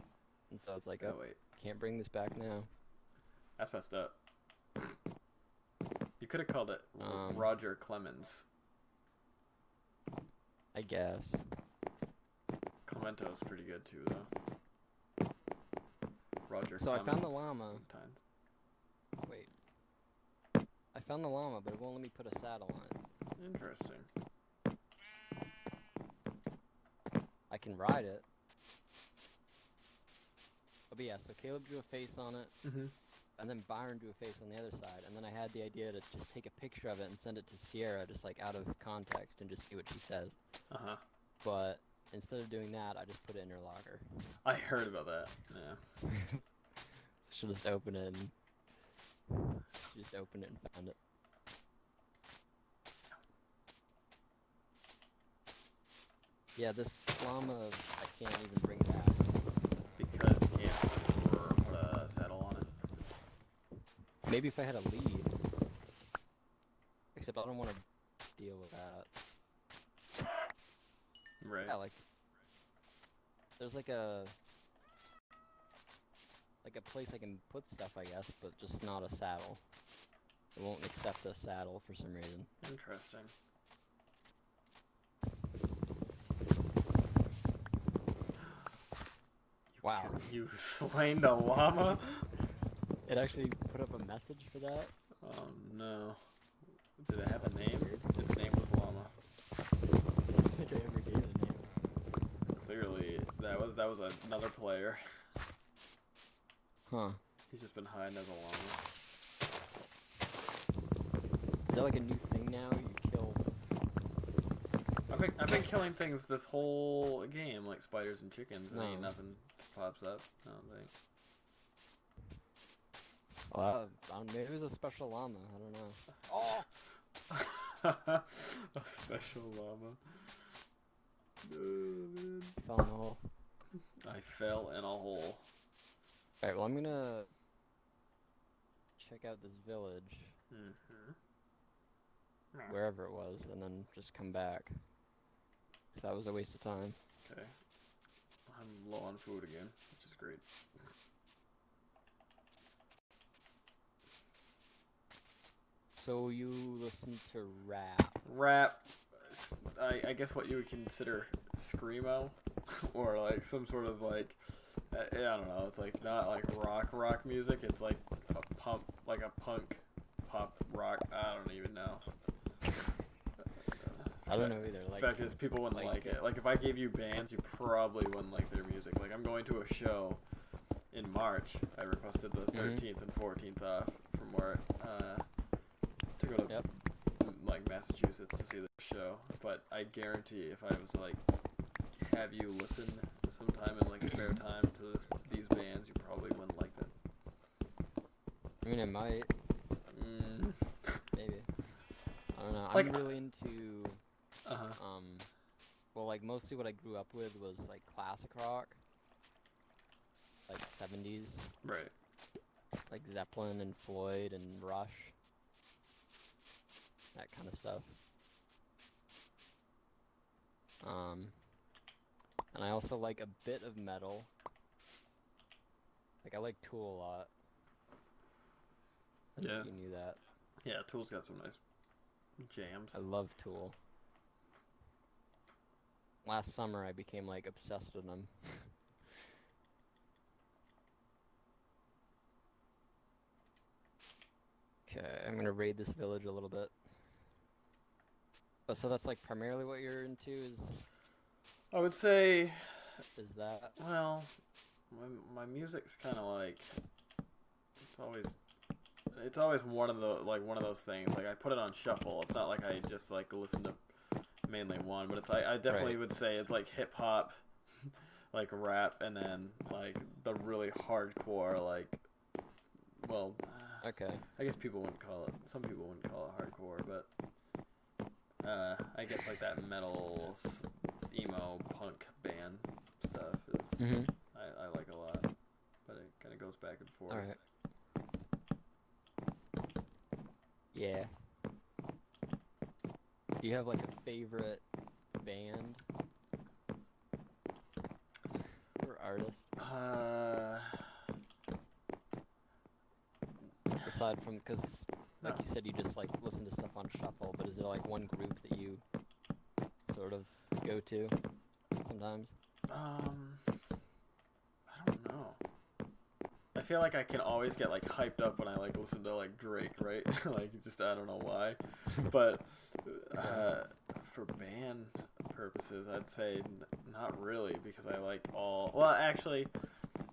And so it's like, oh wait, can't bring this back now. That's messed up. You could have called it Roger Clemens. I guess. Clemento's pretty good too, though. Roger. So Clemens I found the llama. sometimes. Wait. I found the llama, but it won't let me put a saddle on it. Interesting. I can ride it. But yeah, so Caleb drew a face on it. And then Byron drew a face on the other side. And then I had the idea to just take a picture of it and send it to Sierra, just like out of context, and just see what she says. But instead of doing that, I just put it in her locker. I heard about that. Yeah. She'll just open it and she just opened it and found it. Yeah, this llama I can't even bring back. Because you can't put a saddle on it. Maybe if I had a lead. Except I don't want to deal with that. Right. Yeah, like there's like a place I can put stuff, I guess, but just not a saddle. It won't accept a saddle for some reason. Interesting. Wow. You slain the llama? It actually put up a message for that? Oh no. Did it have a name? Its name was Llama. I don't think I ever gave it a name. Clearly, that was another player. Huh. He's just been hiding as a llama. Is that like a new thing now? You kill... I've been killing things this whole game, like spiders and chickens, and ain't nothing pops up, I don't think. Well, maybe it was a special llama, I don't know. Oh! A special llama. Oh, man. Fell in a hole. I fell in a hole. Alright, well I'm gonna check out this village. Wherever it was, and then just come back. Cause that was a waste of time. Okay. I'm low on food again, which is great. So you listen to rap? Rap, I guess what you would consider screamo, or like some sort of like, I don't know. It's like not like rock music. It's like a punk pop rock. I don't even know. I don't know either. Like, the fact is, people wouldn't like it. Like if I gave you bands, you probably wouldn't like their music. Like I'm going to a show in March. I requested the 13th and 14th off from work. To go to like Massachusetts to see the show, but I guarantee if I was to like have you listen sometime in like spare time to these bands, you probably wouldn't like them. I mean, I might. Maybe. I don't know. Like, I'm really into. Well, like mostly what I grew up with was like classic rock, like 70s. Right. Like Zeppelin and Floyd and Rush. That kind of stuff. And I also like a bit of metal. Like I like Tool a lot. I think you knew that. Yeah, Tool's got some nice jams. I love Tool. Last summer I became like obsessed with them. Okay, I'm gonna raid this village a little bit. Oh, so that's like primarily what you're into is... I would say... Is that... Well, my music's kind of like It's always one of those things. Like I put it on shuffle. It's not like I just like listen to mainly one, but it's I definitely would say it's like hip hop, like rap, and then like the really hardcore like. Well, okay. I guess people wouldn't call it. Some people wouldn't call it hardcore, but I guess like that metal, emo, punk band stuff is I like a lot, but it kind of goes back and forth. All right. Yeah. Do you have like a favorite band or artist? Aside from, because like you said, you just like listen to stuff on shuffle, but is there like one group that you sort of go to sometimes? I don't know. I feel like I can always get like hyped up when I like listen to like Drake, right? Like just I don't know why, but for band purposes, I'd say not really because I like all. Well, actually,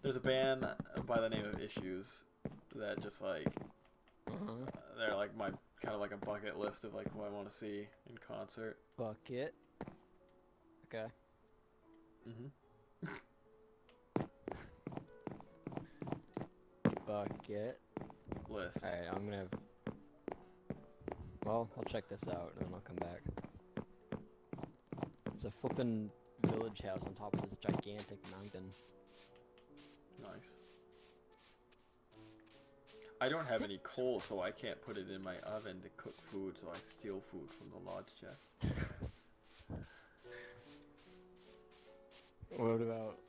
there's a band by the name of Issues that just like they're like my kind of like a bucket list of like who I want to see in concert. Bucket. Okay. Bucket list. Alright, I'm gonna. Well, I'll check this out and then I'll come back. It's a flippin' village house on top of this gigantic mountain. Nice. I don't have any coal, so I can't put it in my oven to cook food, so I steal food from the lodge chef. What about,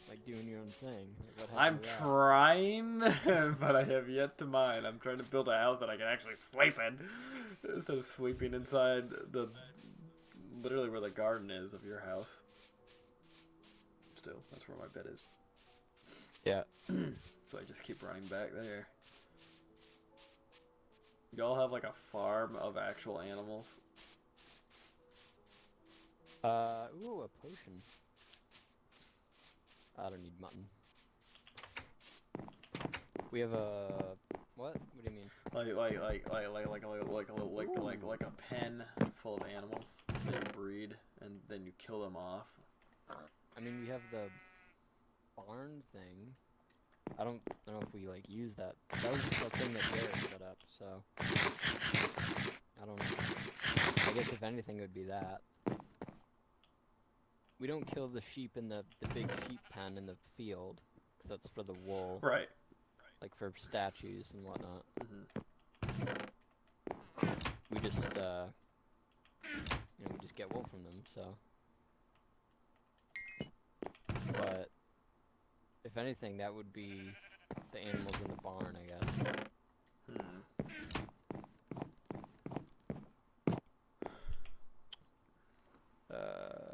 like doing your own thing? I'm trying, but I have yet to mine. I'm trying to build a house that I can actually sleep in, instead of sleeping inside literally where the garden is of your house. Still, that's where my bed is. Yeah. So I just keep running back there. Y'all have like a farm of actual animals? Ooh, a potion. I don't need mutton. We have a what? What do you mean? Like a pen full of animals. They breed and then you kill them off. I mean, we have the barn thing. I don't know if we like use that. That was the thing that Garrett set up, so I don't know. I guess if anything it would be that. We don't kill the sheep in the big sheep pen in the field, because that's for the wool. Right. Like for statues and whatnot. We just, we just get wool from them, so. But, if anything, that would be the animals in the barn, I guess.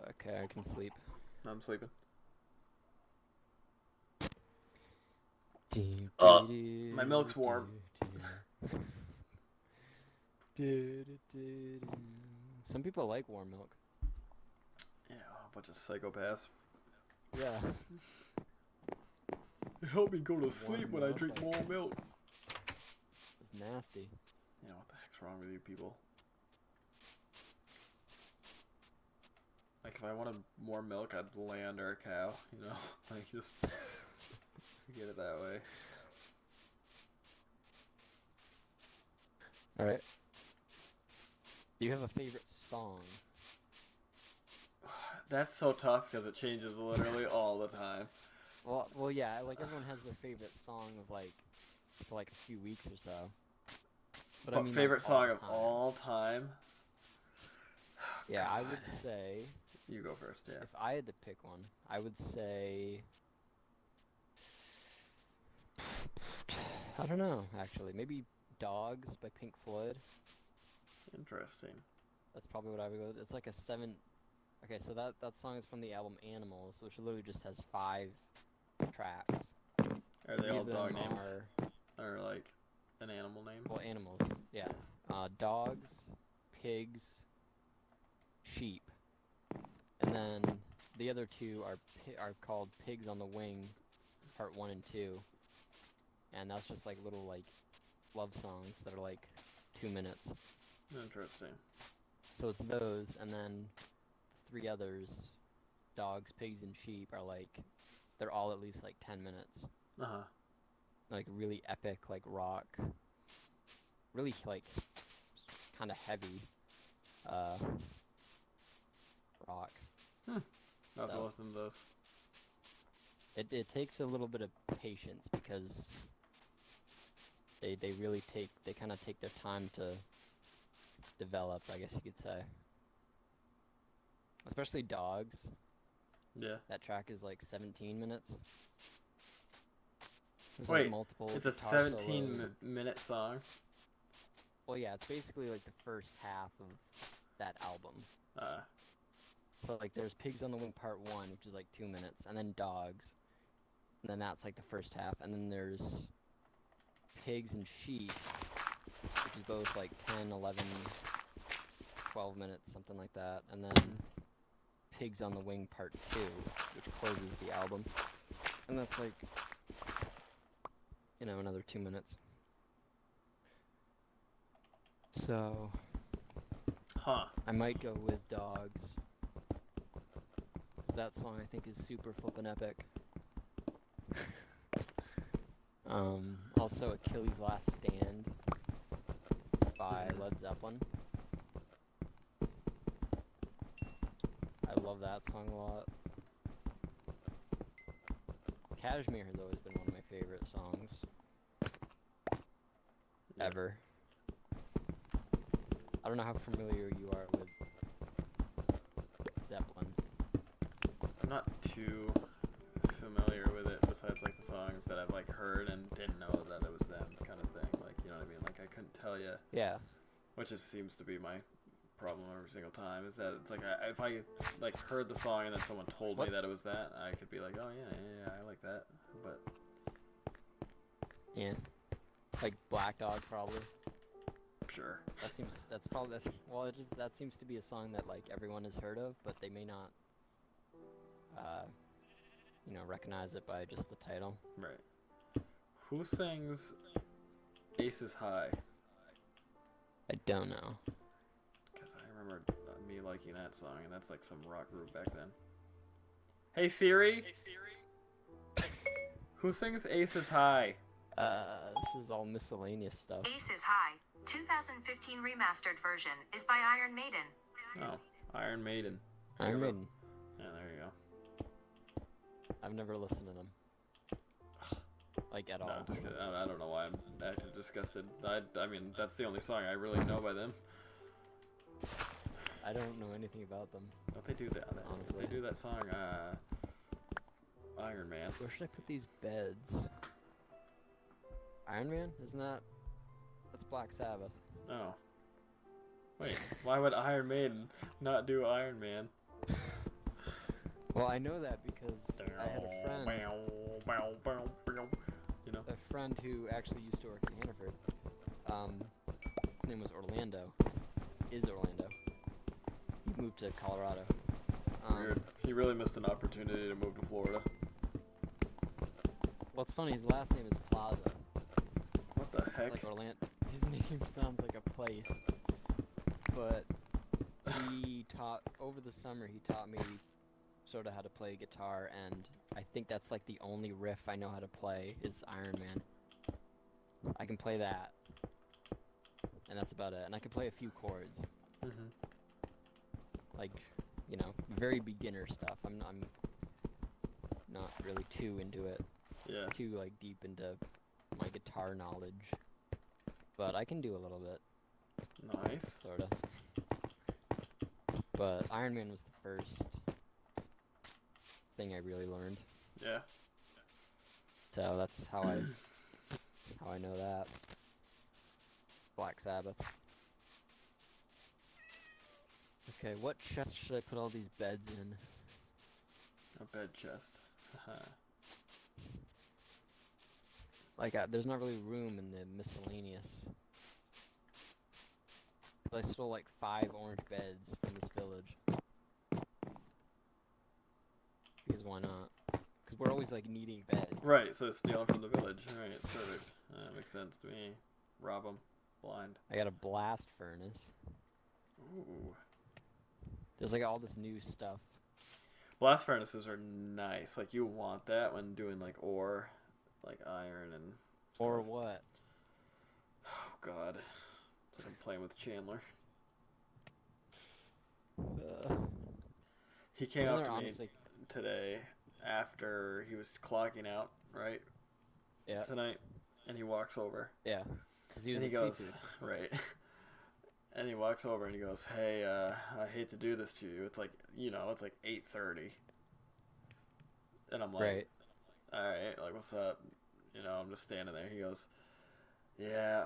Okay, I can sleep. I'm sleeping. My milk's warm. Some people like warm milk. Yeah, a bunch of psychopaths. Yeah. Help me go to sleep when I drink more milk. It's nasty. Yeah, what the heck's wrong with you people? Like, if I wanted more milk, I'd lay under a cow, you know? Like, just get it that way. Alright. Do you have a favorite song? That's so tough because it changes literally all the time. Well, yeah, like everyone has their favorite song of like, for like a few weeks or so. But I mean, favorite song of all time? Yeah, God. I would say... You go first, yeah. If I had to pick one, I would say... I don't know, actually. Maybe Dogs by Pink Floyd. Interesting. That's probably what I would go with. It's like a 7... Okay, so that song is from the album Animals, which literally just has 5 tracks. Are they all dog names? Or like an animal name? Well, animals, yeah. Dogs, pigs, sheep. And then the other 2 are called Pigs on the Wing, part 1 and 2. and that's just like little like love songs that are like 2 minutes. Interesting. So it's those, and then the 3 others, dogs, pigs, and sheep, are like, they're all at least like 10 minutes. Uh-huh. Like really epic, like rock, really like kind of heavy rock. I'll have to listen to those. It takes a little bit of patience because they really kind of take their time to develop, I guess you could say. Especially Dogs. Yeah. That track is like 17 minutes. There's Wait, like multiple it's a guitar 17-minute song? Well, yeah, it's basically like the first half of that album. So like there's Pigs on the Wing Part 1, which is like 2 minutes, and then Dogs. And then that's like the first half, and then there's Pigs and Sheep, which is both like 10, 11, 12 minutes, something like that. And then Pigs on the Wing Part 2, which closes the album. And that's like, another 2 minutes. So, I might go with Dogs. 'Cause that song I think is super flippin' epic. Also Achilles' Last Stand by Led Zeppelin. I love that song a lot. Cashmere has always been one of my favorite songs. Ever. I don't know how familiar you are with Zeppelin. I'm not too familiar with it, besides like the songs that I've like heard and didn't know that it was them, kind of thing. Like, you know what I mean? Like, I couldn't tell you. Yeah. Which just seems to be my problem every single time, is that it's like if I like heard the song and then someone told me that it was that, I could be like, oh yeah, I like that. But yeah, like Black Dog probably. Sure. That seems that seems to be a song that like everyone has heard of, but they may not recognize it by just the title. Right. Who sings Aces High? I don't know. Because I remember me liking that song, and that's like some rock group back then. Hey Siri! Who sings Aces High? This is all miscellaneous stuff. Aces High, 2015 remastered version, is by Iron Maiden. Oh, Iron Maiden. Iron Maiden. Yeah, there you go. I've never listened to them. Like, at all. No, I'm just kidding. I don't know why I'm acting disgusted. I mean, that's the only song I really know by them. I don't know anything about them. Don't they do that? Honestly. They do that song, Iron Man. Where should I put these beds? Iron Man? That's Black Sabbath. Oh. Wait, why would Iron Maiden not do Iron Man? Well, I know that because I had a friend. A friend who actually used to work in Hannaford. His name was Orlando. Is Orlando. He moved to Colorado. Weird. He really missed an opportunity to move to Florida. Well, it's funny. His last name is Plaza. What the heck? It's like Orlando. His name sounds like a place. But over the summer, he taught me sort of how to play guitar, and I think that's like the only riff I know how to play is Iron Man. I can play that, and that's about it. And I can play a few chords. Mm-hmm. Like, very beginner stuff. I'm not really too into it. Yeah. Too like deep into my guitar knowledge, but I can do a little bit. Nice. Sorta. But Iron Man was the first thing I really learned. Yeah. So that's how I know that. Black Sabbath. Okay, what chest should I put all these beds in? A bed chest. Like, there's not really room in the miscellaneous. I stole like 5 orange beds from this village. Because why not? Because we're always like needing beds. Right, so stealing from the village. Right, it's perfect. That makes sense to me. Rob them blind. I got a blast furnace. Ooh. There's like all this new stuff. Blast furnaces are nice. Like, you want that when doing like ore, like iron and stuff. Or what? Oh God, it's like I'm playing with Chandler. He came up to me today after he was clocking out, right? Yeah. Tonight, and he walks over. Yeah. Because he was. And he goes, right. And he walks over and he goes, "Hey, I hate to do this to you. It's like, it's like 8:30." And I'm like, right. All right, like, what's up? I'm just standing there. He goes, "Yeah,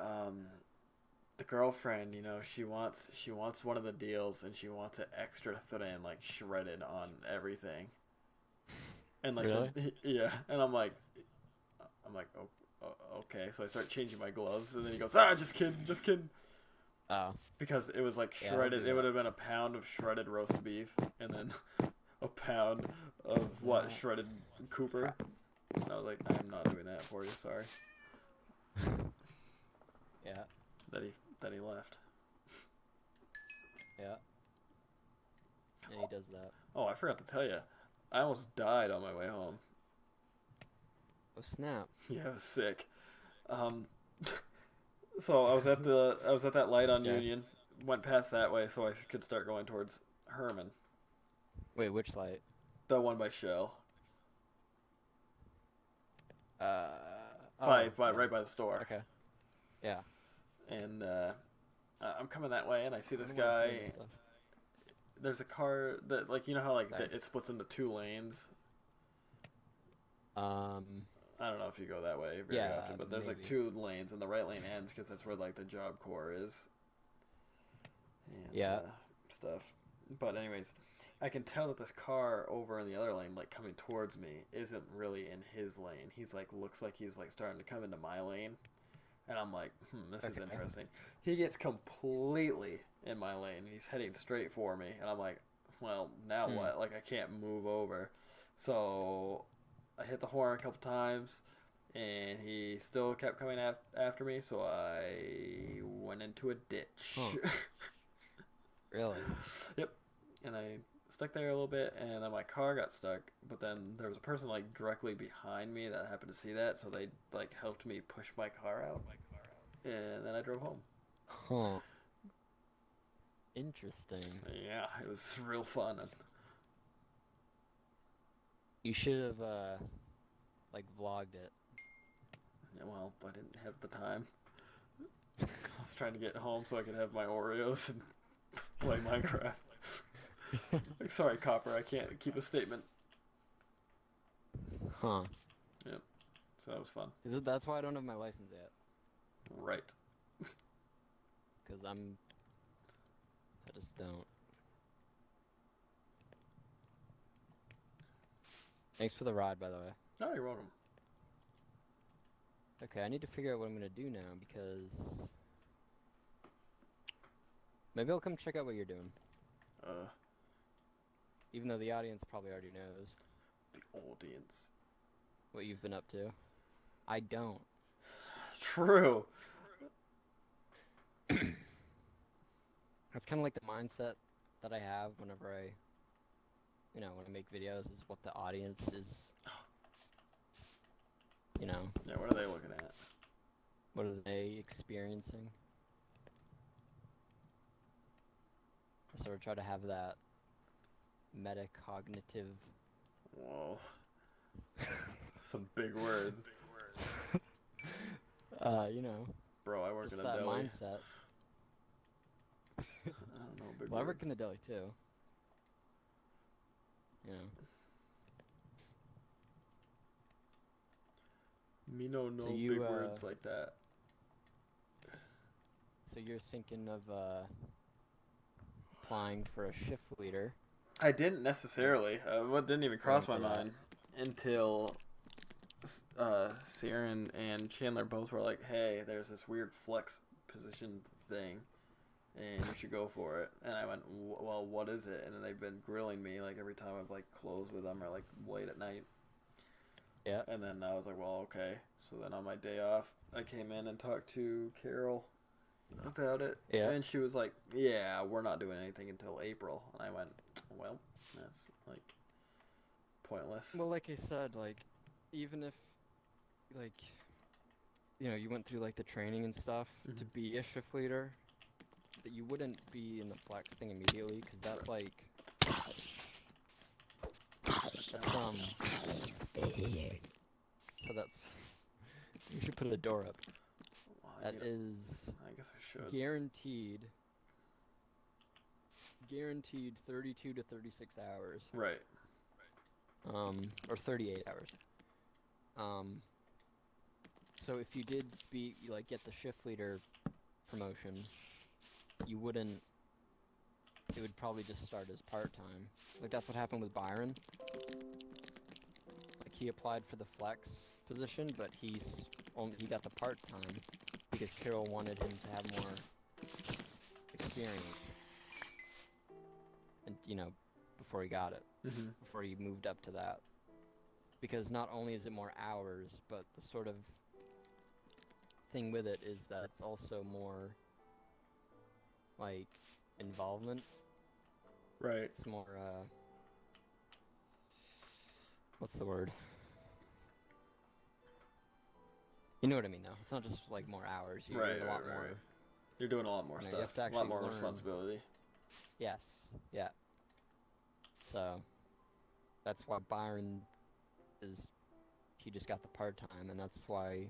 the girlfriend, she wants one of the deals, and she wants it extra thin, like shredded on everything." And like, really? yeah. And I'm like, oh, okay. So I start changing my gloves, and then he goes, just kidding. Oh. Because it was like shredded. It would have been a pound of shredded roast beef, and then a pound of shredded Cooper. And I was like, I'm not doing that for you. Sorry. Yeah. Then he left. Yeah. And he does that. Oh, I forgot to tell you. I almost died on my way home. Oh snap! Yeah, I was sick. So I was at that light on Union. Went past that way so I could start going towards Herman. Wait, which light? The one by Shell. Right by the store. Okay. Yeah. And I'm coming that way, and I see this guy. There's a car that, like, you know how it splits into 2 lanes. I don't know if you go that way very often, but there's like 2 lanes, and the right lane ends because that's where like the Job Corps is. And, stuff. But anyways, I can tell that this car over in the other lane, like coming towards me, isn't really in his lane. He's like, looks like he's like starting to come into my lane, and I'm like, this is interesting. He gets completely in my lane. He's heading straight for me, and I'm like, well, now what? Like, I can't move over. So I hit the horn a couple times, and he still kept coming after me, so I went into a ditch. Really? Yep. And I stuck there a little bit, and then my car got stuck, but then there was a person like directly behind me that happened to see that, so they like helped me push my car out, and then I drove home. Huh. Interesting. Yeah, it was real fun. You should have like vlogged it. Yeah, well, I didn't have the time. I was trying to get home so I could have my Oreos and play Minecraft. Like, sorry, Copper, I can't keep a statement. Huh. Yep. So that was fun. That's why I don't have my license yet. Right. Because I just don't. Thanks for the ride, by the way. Oh, you're welcome. Okay, I need to figure out what I'm going to do now, because maybe I'll come check out what you're doing. Even though the audience probably already knows. The audience. What you've been up to. I don't. True. That's kind of like the mindset that I have whenever when I make videos, is what the audience is, Yeah, what are they looking at? What are they experiencing? I sort of try to have that metacognitive. Whoa. Some big words. Bro, I work in a that deli. mindset. I don't know, big Well, words. I work in the deli too. Me no So big words like that. So you're thinking of applying for a shift leader? I didn't necessarily. What didn't even cross my mind until Siren and Chandler both were like, "Hey, there's this weird flex position thing, and you should go for it." And I went, "Well, what is it?" And then they've been grilling me like every time I've like closed with them or like late at night. Yeah. And then I was like, well, okay. So then on my day off, I came in and talked to Carol about it. Yeah. And she was like, yeah, we're not doing anything until April. And I went, well, that's, like, pointless. Well, like I said, like, even if, like, you know, you went through, like, the training and stuff to be a shift leader, that you wouldn't be in the flex thing immediately, because that's, like, so that's, you should put a door up. Well, That is, I guess I should. guaranteed 32 to 36 hours. Right. Or 38 hours. So if you did get the shift leader promotion, you wouldn't, it would probably just start as part-time. Like, that's what happened with Byron. Like, he applied for the flex position, but he got the part-time because Carol wanted him to have more experience. And, you know, before he got it. Before he moved up to that. Because not only is it more hours, but the sort of thing with it is that it's also more, like, involvement. Right. It's more, what's the word? You know what I mean, though. It's not just, like, more hours. You're doing a lot more. You're doing a lot more stuff. You have to actually a lot more learn. Responsibility. Yes. Yeah. So, that's why Byron he just got the part-time, and that's why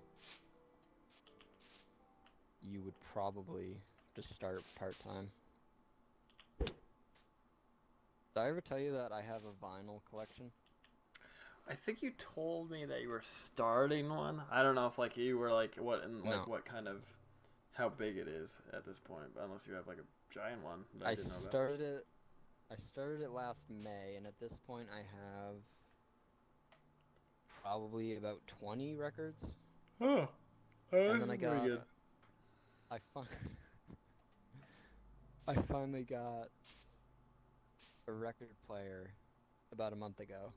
you would probably just start part-time. Did I ever tell you that I have a vinyl collection? I think you told me that you were starting one. I don't know if like you were like what kind of how big it is at this point, unless you have like a giant one that I didn't know about. I started it last May, and at this point I have probably about 20 records. Oh, and then I finally got a record player about a month ago,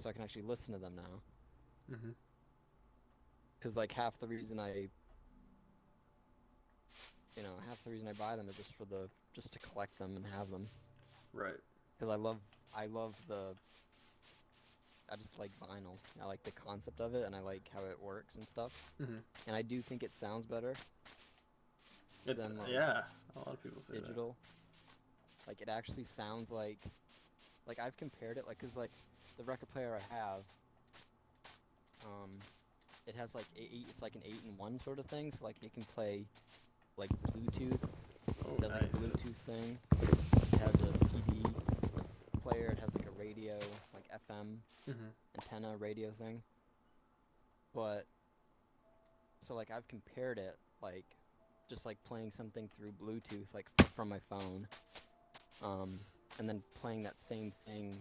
so I can actually listen to them now. Because like half the reason I buy them is just to collect them and have them. Right. Because I just like vinyl. I like the concept of it, and I like how it works and stuff. And I do think it sounds better than yeah, a lot of people say digital. Like, it actually sounds like I've compared it, like, cause like the record player I have, it has like it's like an 8-in-1 sort of thing. So like it can play like Bluetooth. Oh, it does nice. like a Bluetooth thing. It has a CD player. It has like a radio, like FM antenna radio thing. But so like I've compared it, like just like playing something through Bluetooth, like from my phone, and then playing that same thing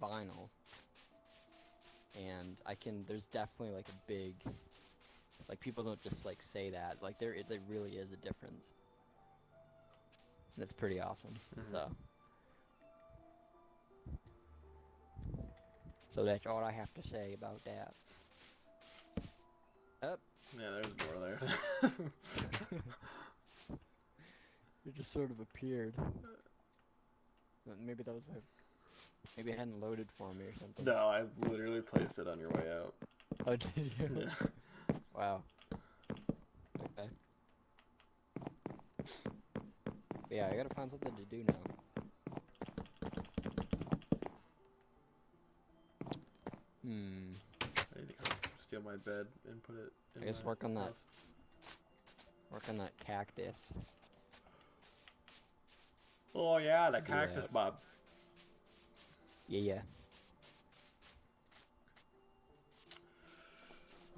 vinyl. And there's definitely like a big, like people don't just like say that, like there really is a difference. And it's pretty awesome. So that's all I have to say about that. Up. Yeah, there's more there. It just sort of appeared. Maybe maybe it hadn't loaded for me or something. No, I literally placed it on your way out. Oh, did you? Yeah. Wow. Okay. But yeah, I gotta find something to do now. I need to go steal my bed and put it in I guess my work on that. house. Work on that cactus. Oh yeah, the cactus bob. Yeah.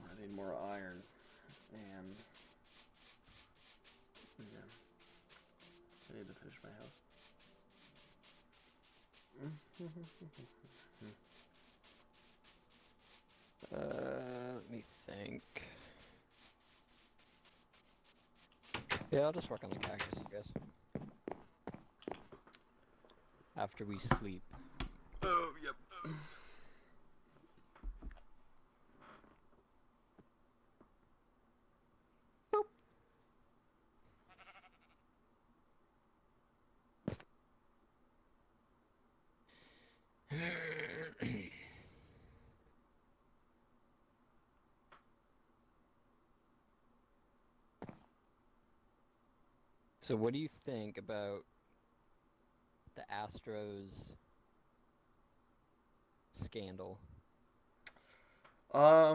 I need more iron, and yeah, I need to finish my house. Let me think. Yeah, I'll just work on the cactus, I guess. After we sleep. Oh, yep. So what do you think about the Astros scandal? I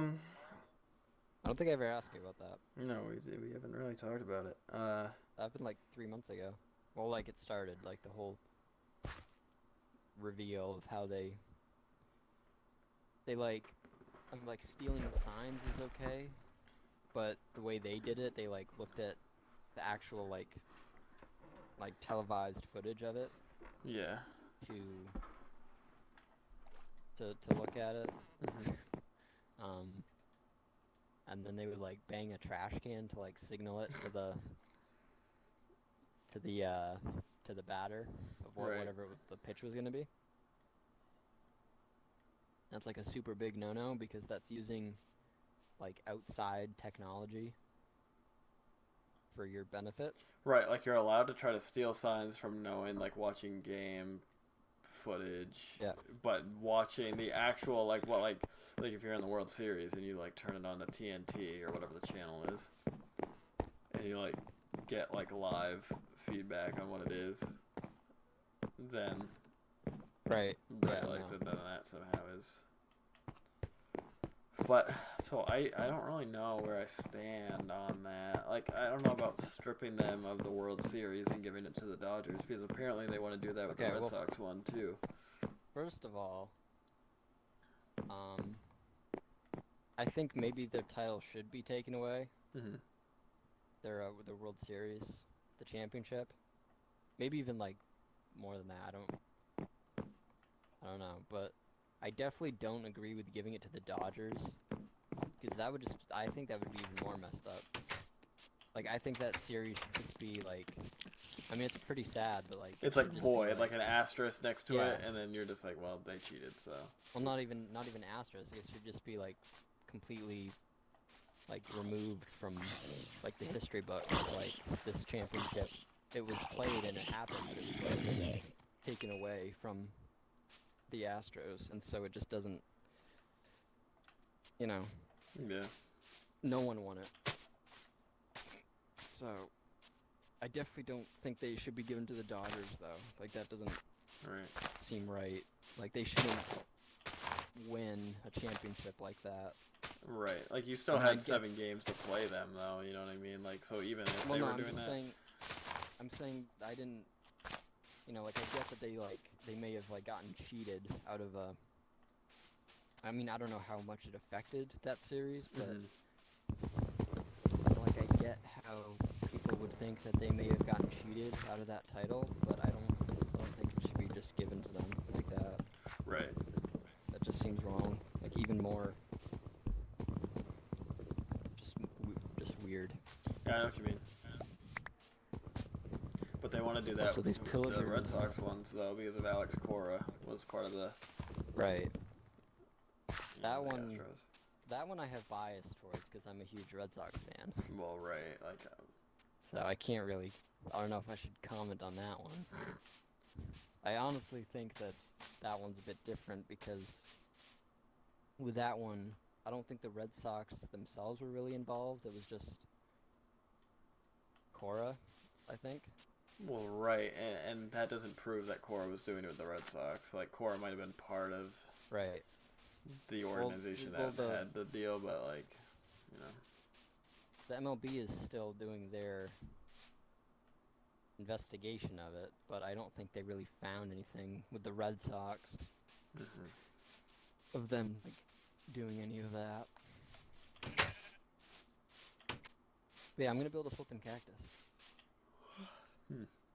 don't think I ever asked you about that. No, we haven't really talked about it. That happened like 3 months ago. Well, like it started, like the whole reveal of how they like, I'm like stealing signs is okay, but the way they did it, they like looked at the actual like televised footage of it. Yeah. To look at it. Mm-hmm. And then they would like bang a trash can to like signal it to the batter of whatever the pitch was gonna be. That's like a super big no-no because that's using like outside technology for your benefit. Right, like you're allowed to try to steal signs from knowing, like watching game footage. Yeah. But watching the actual like if you're in the World Series and you like turn it on to TNT or whatever the channel is, and you like get like live feedback on what it is, then right. Yeah, like then that somehow is. But so I don't really know where I stand on that. Like I don't know about stripping them of the World Series and giving it to the Dodgers because apparently they want to do that with the Red Sox one too. First of all, I think maybe their title should be taken away. Mm-hmm. Their World Series, the championship, maybe even like more than that. I don't know, but I definitely don't agree with giving it to the Dodgers because I think that would be even more messed up. Like I think that series should just be like, I mean it's pretty sad, but like it's like void, like an asterisk next to it, and then you're just like, well, they cheated, so. Well, not even asterisk. It should just be like completely like removed from like the history book of like this championship. It was played and it happened, but it was like taken away from the Astros, and so it just doesn't, Yeah. No one won it. So, I definitely don't think they should be given to the Dodgers, though. Like, that doesn't seem right. Like, they shouldn't win a championship like that. Right. Like, you still had 7 games to play them, though, you know what I mean? Like, so even if they were doing that... I'm saying I didn't... like, I get that they may have, like, gotten cheated out of a... I mean, I don't know how much it affected that series, but... Like, I get how people would think that they may have gotten cheated out of that title, but I don't think it should be just given to them like that. Right. That just seems wrong. Like, even more... Just weird. Yeah, I know what you mean. But they want to do that also, with the Red Sox ones, though, because of Alex Cora was part of the... Right. That one I have bias towards because I'm a huge Red Sox fan. Well, right, like... So I can't really... I don't know if I should comment on that one. I honestly think that one's a bit different because with that one, I don't think the Red Sox themselves were really involved. It was just Cora, I think. Well, right, and that doesn't prove that Cora was doing it with the Red Sox. Like, Cora might have been part of... Right. The organization that had the deal, but like, the MLB is still doing their investigation of it, but I don't think they really found anything with the Red Sox of them like doing any of that. But yeah, I'm gonna build a flipping cactus.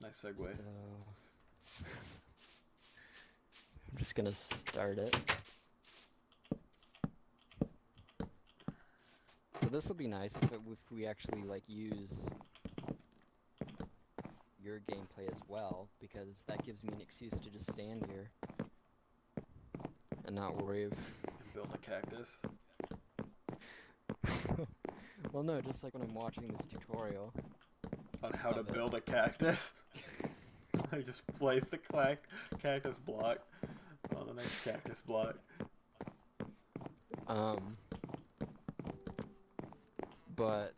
Nice segue. So, I'm just gonna start it. So this will be nice if we actually like use your gameplay as well, because that gives me an excuse to just stand here and not worry. Build a cactus. Well, no, just like when I'm watching this tutorial on how to build a cactus. I just place the cactus block On the next cactus block. But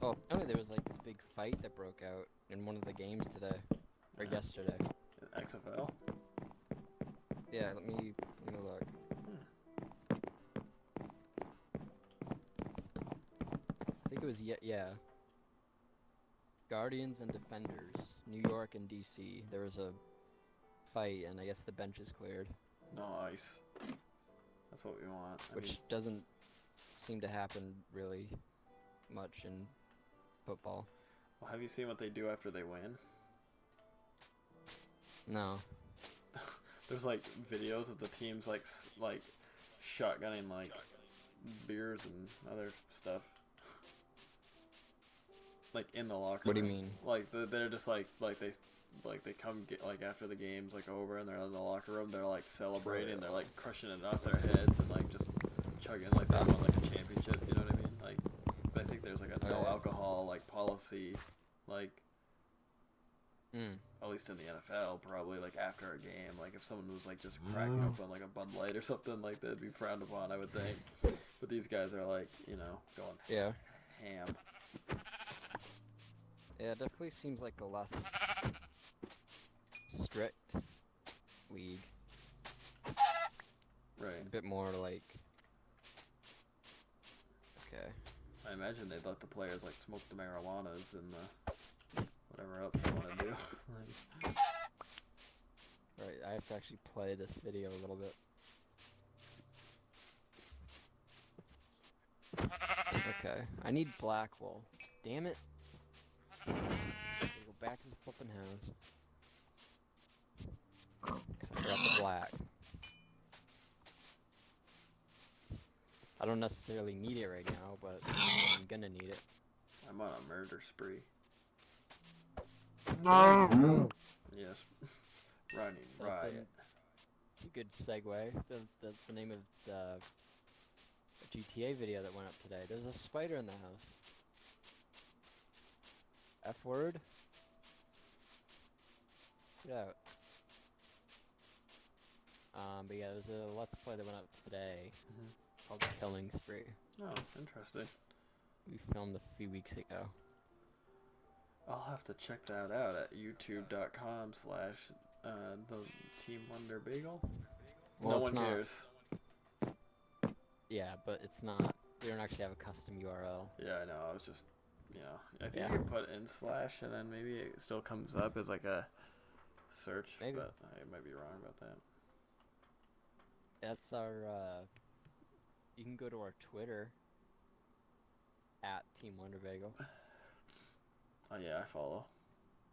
apparently there was like this big fight that broke out in one of the games today or yesterday. XFL. Yeah, let me look. I think it was Guardians and Defenders, New York and DC. There was a fight, and I guess the bench is cleared. Nice. That's what we want. Which doesn't seem to happen really much in football. Well, have you seen what they do after they win? No. There's like videos of the teams like shotgunning like beers and other stuff. Like in the locker room. What do you mean? Like they're just like they come get like after the game's like over and they're in the locker room. They're like celebrating. They're like crushing it off their heads and like just chugging like they won like a championship. You know what I mean? Like, but I think there's like a no alcohol like policy, like at least in the NFL probably like after a game. Like if someone was like just cracking open like a Bud Light or something, like that'd be frowned upon, I would think. But these guys are like going ham. Yeah, it definitely seems like a less strict league. Right. A bit more like... Okay. I imagine they'd let the players like smoke the marijuanas and whatever else they want to do. Right, I have to actually play this video a little bit. Okay, I need black wool. Damn it. Gotta go back to the flippin' house. 'Cause I forgot the black. I don't necessarily need it right now, but I'm gonna need it. I'm on a murder spree. Yes. Running riot. It's a good segue. That's the name of the GTA video that went up today. There's a spider in the house. F word? Get out. But yeah, there's a Let's Play that went up today called Killing Spree. Oh, interesting. We filmed a few weeks ago. I'll have to check that out at youtube.com/ the Team Wonder Bagel. Well, no one cares. Yeah, but it's not. We don't actually have a custom URL. Yeah, I know. I was just, I think you put in / and then maybe it still comes up as like a search. Maybe. But I might be wrong about that. That's our. You can go to our Twitter at Team Wonder Bagel. Oh yeah, I follow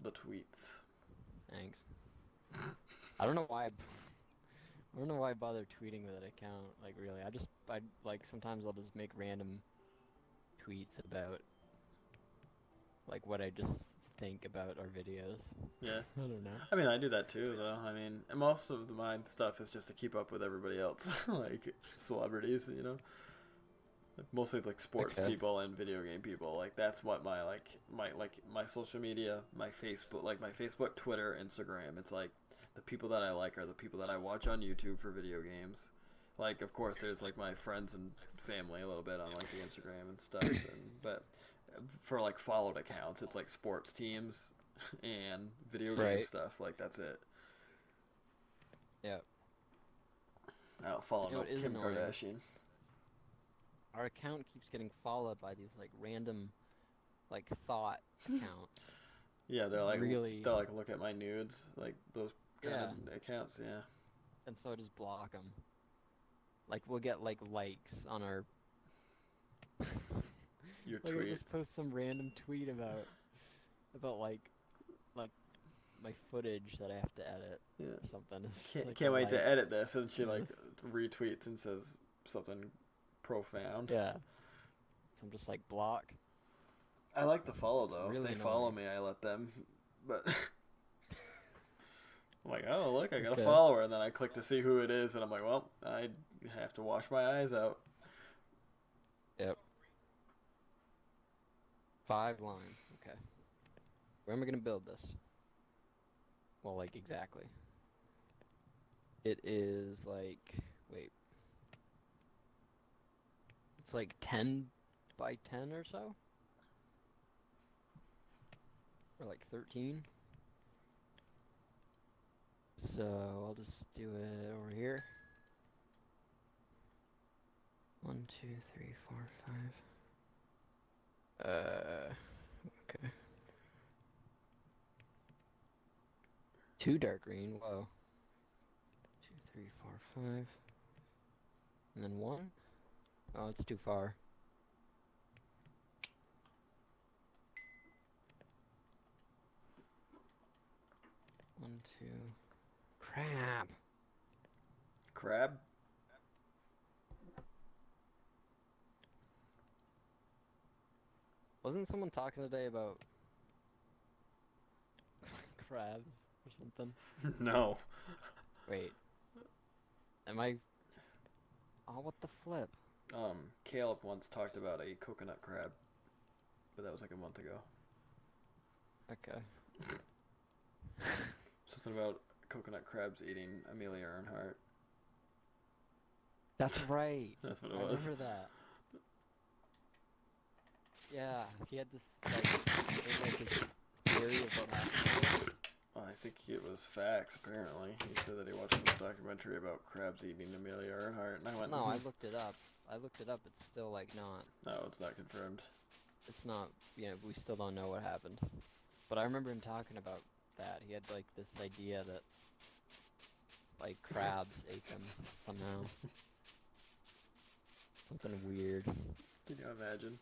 the tweets. Thanks. I don't know why. I don't know why I bother tweeting with that account. Like really, I like sometimes I'll just make random tweets about like what I just think about our videos. Yeah. I don't know. I mean, I do that too, though. I mean, and most of my stuff is just to keep up with everybody else, like celebrities, mostly like sports people and video game people. Like that's what my social media, my Facebook, Twitter, Instagram. It's like the people that I like are the people that I watch on YouTube for video games. Like, of course, there's like my friends and family a little bit on like the Instagram and stuff, but for like followed accounts, it's like sports teams and video game stuff. Like that's it. Yeah. I don't follow no Kim Kardashian. Our account keeps getting followed by these like random, like thought accounts. Yeah, they're like look at my nudes, like those kind of accounts. Yeah. And so I just block them. Like we'll get like likes on our. Your like tweet. I just post some random tweet about like my footage that I have to edit or something. Can't wait to edit this, and she like retweets and says something profound. Yeah. So I'm just like block. I like the follow though. Really if they annoying. follow me, I let them. But I'm like, oh look, I got a follower, and then I click to see who it is, and I'm like, well, I have to wash my eyes out. Yep. 5 lines. Okay. Where am I gonna build this? Well, like exactly. It is like, wait. It's like 10 by 10 or so? Or like 13? So I'll just do it over here. 1, 2, 3, 4, 5. Okay. 2 dark green, whoa. 2, 3, 4, 5. And then 1? Oh, it's too far. One, two. Crap. Crab? Wasn't someone talking today about crabs or something? No. Wait. Am I... Oh, what the flip? Caleb once talked about a coconut crab, but that was like a month ago. Okay. Something about coconut crabs eating Amelia Earhart. That's right. That's what it I was. remember that. Yeah, he had this, like this theory of what happened. Well, I think it was facts, apparently. He said that he watched some documentary about crabs eating Amelia Earhart, and I went... No, I looked it up. It's still, like, not... No, it's not confirmed. It's not, we still don't know what happened. But I remember him talking about that. He had, like, this idea that, like, crabs ate them somehow. Something weird. Can you imagine?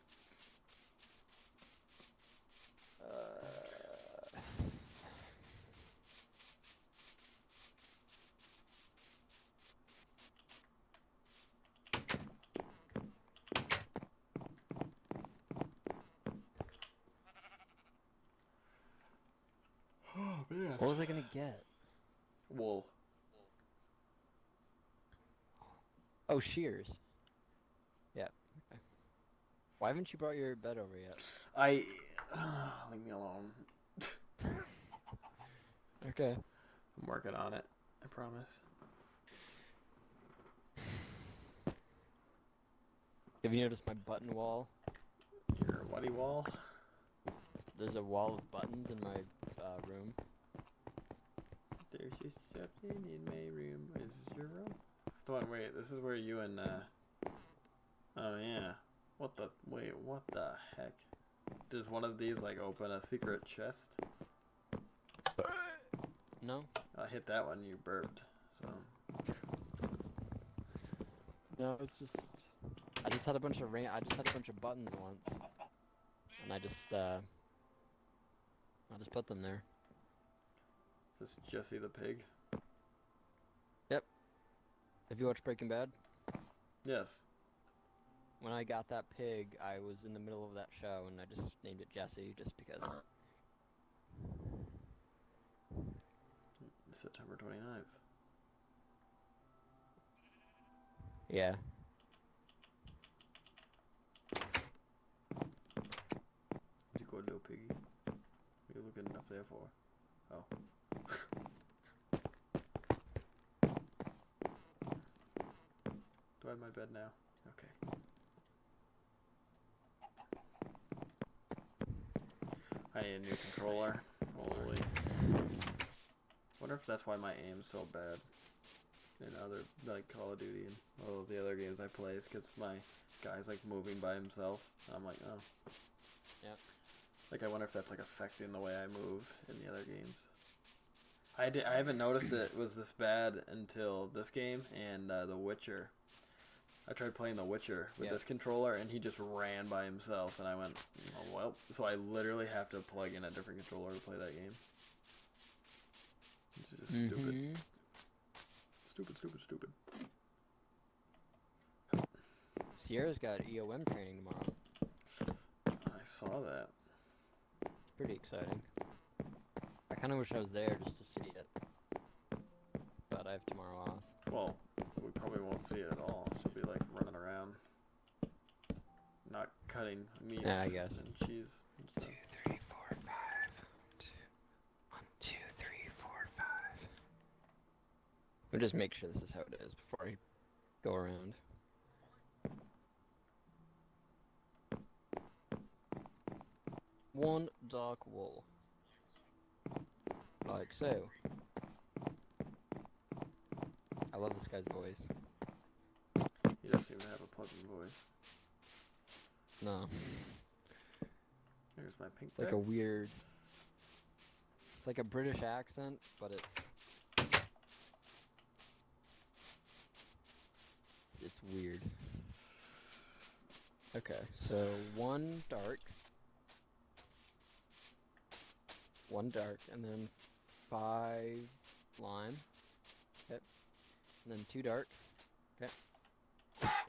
Oh, man. What was I gonna get? Wool. Oh, shears. Yeah. Okay. Why haven't you brought your bed over yet? Leave me alone. Okay. I'm working on it. I promise. Have you noticed my button wall? Your whatty wall? There's a wall of buttons in my room. There's just something in my room. Is this your room? It's the one, wait, this is where you and, oh yeah. What the heck? Does one of these, like, open a secret chest? No? I hit that one, you burped, so. No, it's just... I just had a bunch of buttons once. And I just put them there. Is this Jesse the Pig? Yep. Have you watched Breaking Bad? Yes. When I got that pig, I was in the middle of that show, and I just named it Jesse, just because. September 29th. Yeah. Is it good, little piggy? What are you looking up there for? Oh. Do I have my bed now? Okay. I need a new controller. Holy. Wonder if that's why my aim's so bad in other, like, Call of Duty and all of the other games I play, is because my guy's, like, moving by himself. I'm like, oh. Yep. Like, I wonder if that's, like, affecting the way I move in the other games. I haven't noticed it was this bad until this game and The Witcher. I tried playing The Witcher with this controller, and he just ran by himself, and I went, oh, well. So I literally have to plug in a different controller to play that game. It's just stupid. Stupid. Sierra's got EOM training tomorrow. I saw that. It's pretty exciting. I kind of wish I was there just to see it. But I have tomorrow off. Well, we probably won't see it at all. She'll be, like, running around. Not cutting meats I guess. and cheese and stuff. 2, 3, 4, 5. 1, 2, 3, 4, 5. We'll just make sure this is how it is before I go around. One dark wool. Like so. I love this guy's voice. He doesn't even have a pleasant voice. No. Here's my pink It's like a weird... It's like a British accent, but it's weird. Okay, so one dark, and then 5 lime. Okay, and then 2 dark. Okay,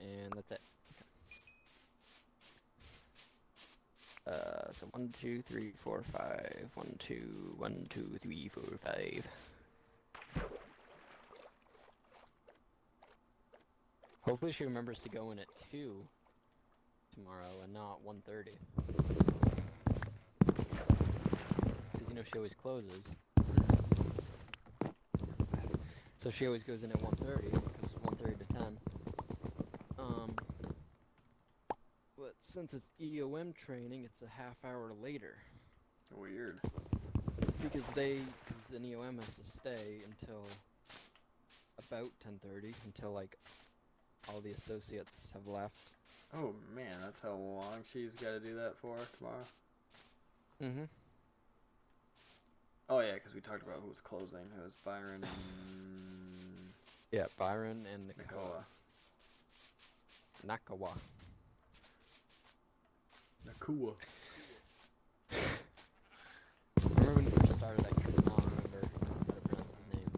and that's it. Okay. So 1, 2, 3, 4, 5. 1, 2, 1, 2, 3, 4, 5. Hopefully she remembers to go in at 2 tomorrow and not 1:30. Because you know she always closes. So she always goes in at 1:30, because 1:30 to 10. But since it's EOM training, it's a half hour later. Weird. Because an EOM has to stay until about 10:30, until like all the associates have left. Oh man, that's how long she's got to do that for tomorrow? Mm-hmm. Oh yeah, because we talked about who was closing. It was Byron and... Yeah, Byron and Nakawa. Nakawa. Nakua. I remember when he first started, I could not remember how to pronounce his name.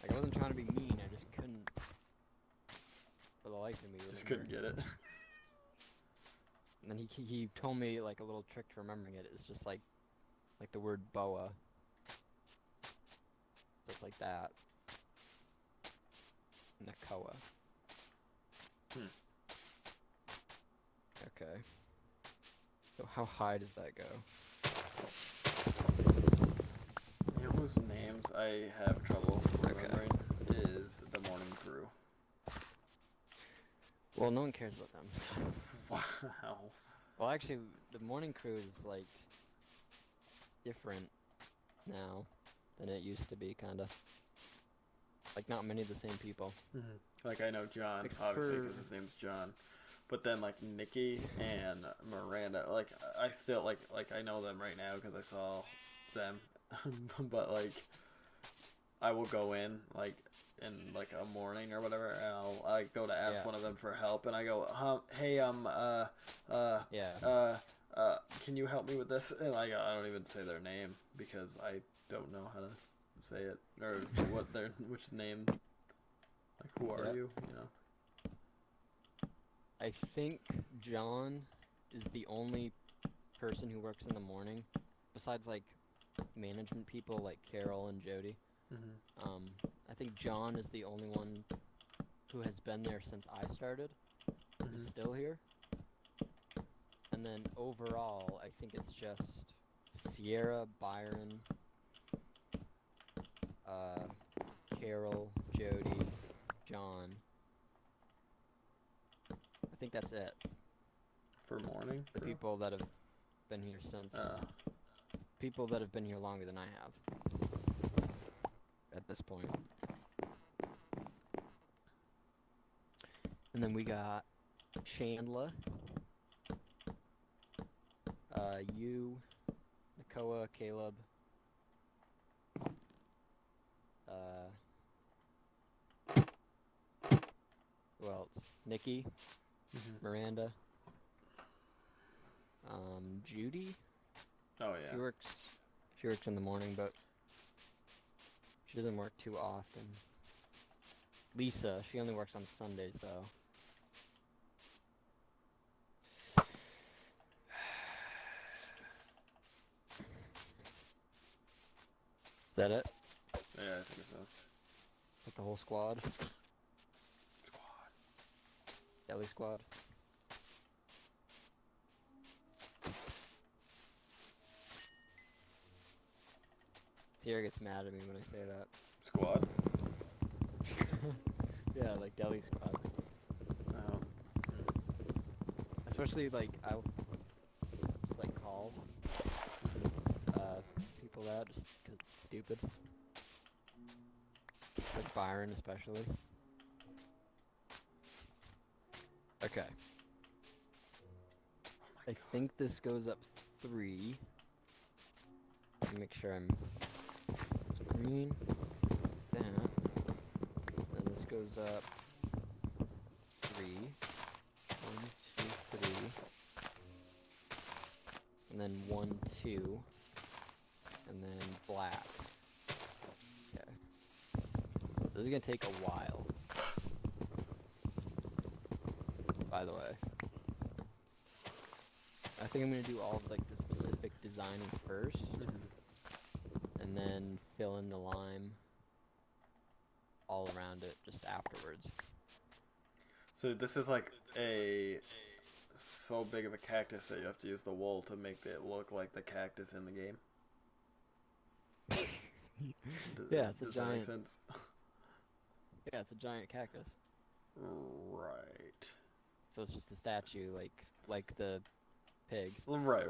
Like, I wasn't trying to be mean, I just couldn't, for the life of me, Just remember. couldn't get it. And then he told me, like, a little trick to remembering it. It's just like the word boa. Just like that. Nakawa. Okay. So how high does that go? You know whose names I have trouble remembering is the morning crew. Well, no one cares about them. Wow. Well, actually, the morning crew is, like, different now than it used to be, kind of. Like, not many of the same people. Mm-hmm. Like, I know John, Except obviously, for- because his name's John. But then, like, Nikki and Miranda, like, I still, like I know them right now because I saw them. But, like, I will go in, like, in, like, a morning or whatever, and I'll go to ask one of them for help, and I go, hey, can you help me with this? And I don't even say their name because I don't know how to say it, or which name, like, who are you, you know? I think John is the only person who works in the morning, besides, like, management people like Carol and Jody. Mm-hmm. I think John is the only one who has been there since I started, who's still here. And then overall, I think it's just Sierra, Byron, Carol, Jody, John. I think that's it. For morning? The people that have been here since... people that have been here longer than I have. At this point. And then we got Chandler. You, Nakoa, Caleb. Who else? Nikki. Miranda. Judy. Oh yeah. She works in the morning, but she doesn't work too often. Lisa, she only works on Sundays though. Is that it? Yeah, I think so. Like the whole squad? Deli squad. Sierra gets mad at me when I say that. Squad. Yeah, like deli squad. Oh. Especially like I just like call people out just because it's stupid. Like Byron especially. Okay. I think this goes up 3. Let me make sure it's green. That. Then this goes up 3. 1, 2, 3. And then 1, 2. And then black. Okay. This is gonna take a while. By the way. I think I'm gonna do all of like the specific designing first. And then fill in the lime all around it just afterwards. So this is like so big of a cactus that you have to use the wool to make it look like the cactus in the game. Yeah, it's a Does giant. that make sense? Yeah, it's a giant cactus. Right. So it's just a statue, like the pig. Right.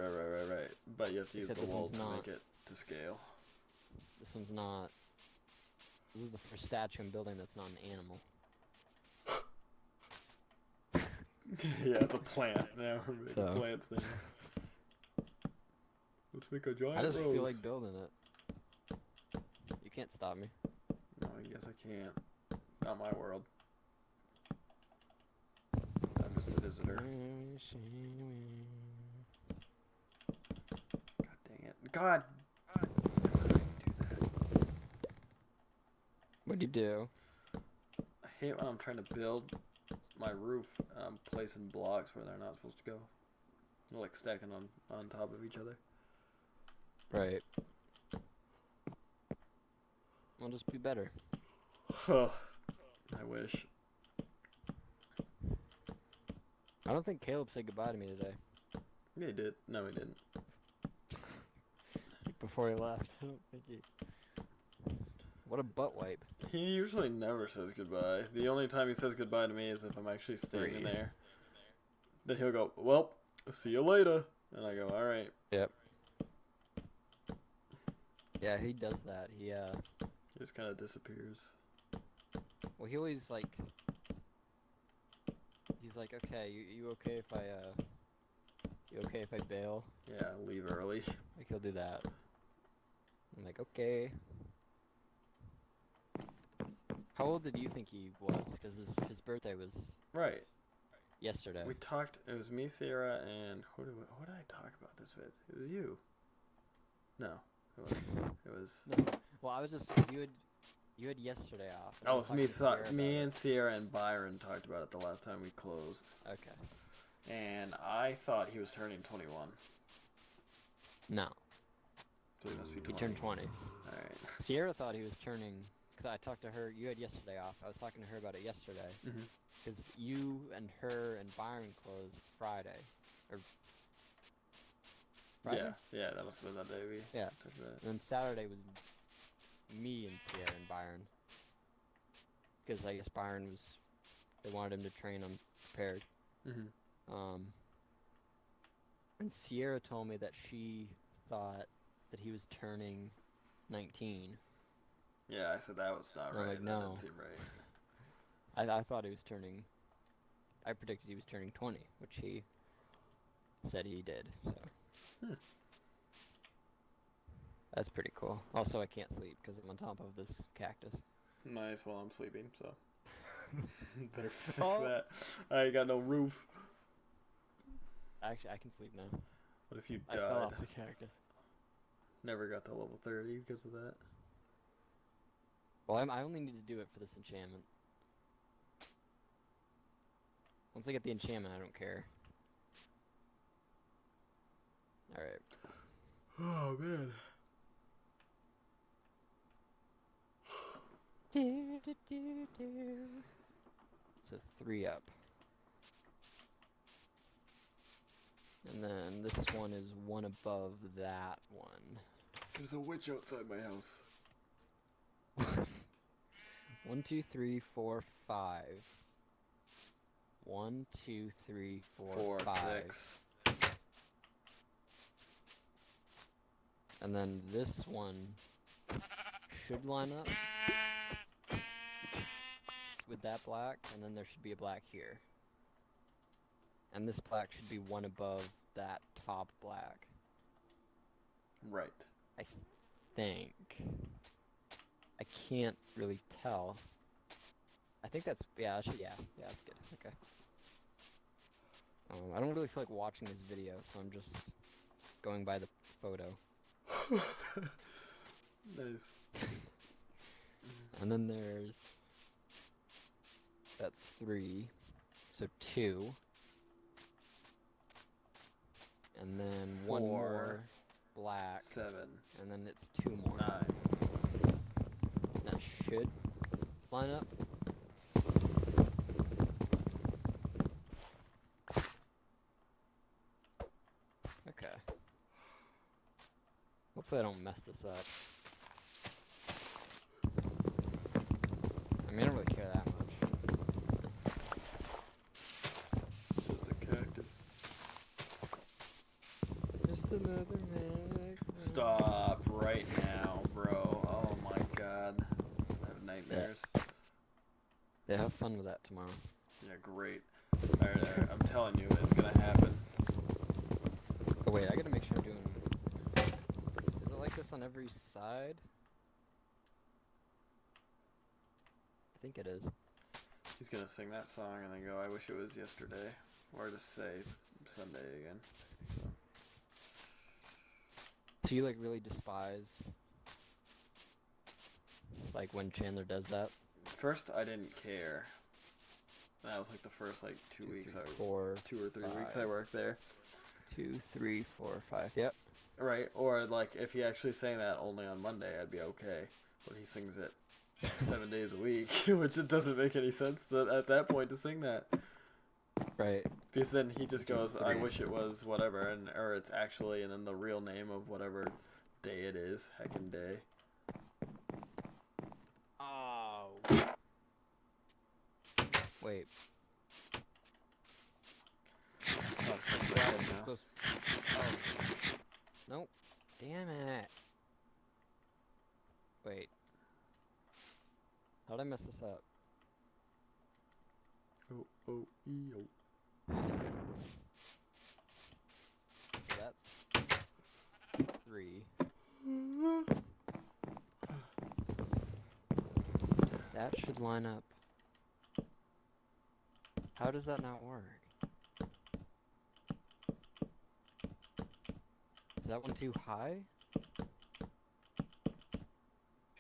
But you have to use Except the this wool one's to not. make it to scale. This one's not. This is the first statue I'm building that's not an animal. Yeah, it's a plant. Now we're making So. plants now. Let's make a giant I just rose. feel like building it. You can't stop me. No, I guess I can't. Not my world. I'm just a visitor. God dang it. God! Why did I do that? What'd you do? I hate when I'm trying to build my roof and I'm placing blocks where they're not supposed to go. They're like stacking on top of each other. Right. I'll just be better. Oh, I wish. I don't think Caleb said goodbye to me today. Yeah, he did. No, he didn't. Before he left. I don't think he... What a butt wipe. He usually never says goodbye. The only time he says goodbye to me is if I'm actually standing there. Then he'll go, well, see you later. And I go, alright. Yep. Yeah, he does that. He just kind of disappears. Well, he always like... He's like, okay, you okay if I, you okay if I bail? Yeah, leave early. Like, he'll do that. I'm like, okay. How old did you think he was? Because his birthday was Right. yesterday. We talked, it was me, Sierra, and who did I talk about this with? It was you. No. It was No. Well, I was just, cause you had yesterday off. Oh, it was me and Sierra and Byron talked about it the last time we closed. Okay. And I thought he was turning 21. No. So he must be 20. He turned 20. Alright. Sierra thought he was turning, because I talked to her, you had yesterday off. I was talking to her about it yesterday. Mm-hmm. Because you and her and Byron closed Friday. Or Friday? Yeah, that must have been that day we Yeah. talked about it. And then Saturday was me and Sierra and Byron. Because I guess Byron was, they wanted him to train him prepared. Mm-hmm. And Sierra told me that she thought that he was turning 19. Yeah, I said that was not And I'm right. like, That no. didn't seem right. I thought he was turning, I predicted he was turning 20, which he said he did, so. That's pretty cool. Also, I can't sleep because I'm on top of this cactus. Nice while I'm sleeping, so. Better fix Oh. that. I ain't got no roof. Actually, I can sleep now. What if you I died? fell off the cactus. Never got to level 30 because of that. Well, I only need to do it for this enchantment. Once I get the enchantment, I don't care. Alright. Oh, man. So 3 up. And then this one is 1 above that one. There's a witch outside my house. 1, 2, 3, 4, 5. 1, 2, 3, 4, 5. 6. And then this one should line up with that black, and then there should be a black here. And this black should be one above that top black. Right. I think. I can't really tell. I think that's, yeah, that's good. Okay. I don't really feel like watching this video, so I'm just going by the photo. Nice. And then that's 3, so 2. And then 1 more black. 7. And then it's 2 more. 9. That should line up. Okay. Hopefully I don't mess this up. I mean, I don't really care that much. Just a cactus. Just another man. Stop right now, bro. Oh my god. I have nightmares. Yeah, have fun with that tomorrow. Yeah, great. Alright, I'm telling you, it's gonna happen. Oh wait, I gotta make sure I'm doing... Is it like this on every side? I think it is. He's gonna sing that song and then go, I wish it was yesterday. Or just say Sunday again. So you like really despise like when Chandler does that? First, I didn't care. That was like the first like 2 weeks, 2 or 3 weeks 5. I worked there. 2, 3, 4, 5. Yep. Right, or like if he actually sang that only on Monday, I'd be okay. But he sings it 7 days a week, which it doesn't make any sense at that point to sing that. Right. Because then he just goes, I wish it was whatever, or it's actually, and then the real name of whatever day it is, heckin' day. Oh. Wait. It's not such a head now. Oh. Nope. Damn it. Wait. How did I mess this up? Oh, oh, e-oh. So that's 3. That should line up. How does that not work? Is that one too high?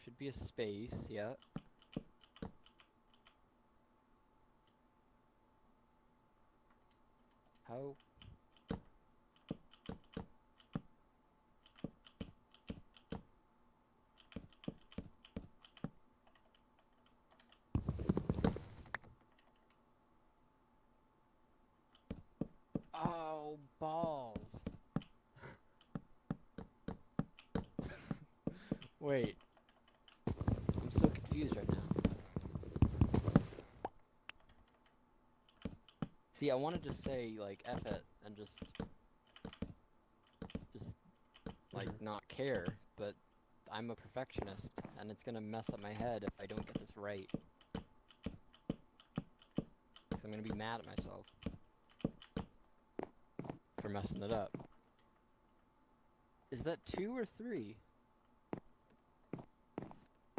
Should be a space, yeah. How? Oh, balls. Wait. I'm so confused right now. See, I want to just say, like, F it, and just like, not care, but I'm a perfectionist, and it's gonna mess up my head if I don't get this right. Because I'm gonna be mad at myself for messing it up. Is that 2 or 3?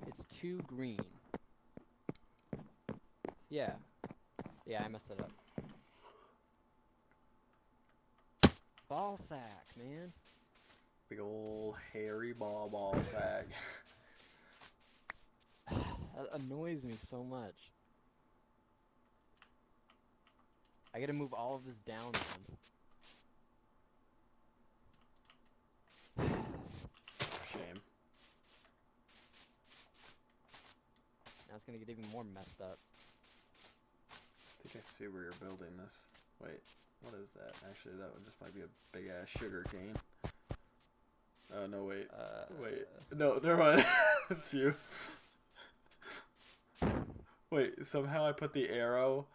It's 2 green. Yeah. Yeah, I messed it up. Ball sack, man. Big ol' hairy ball sack. That annoys me so much. I gotta move all of this down then. Shame. Now it's gonna get even more messed up. I think I see where you're building this. Wait, what is that? Actually, that one just might be a big ass sugar cane. Oh, no, wait. Wait. No, never mind. It's you. Wait, somehow I put the arrow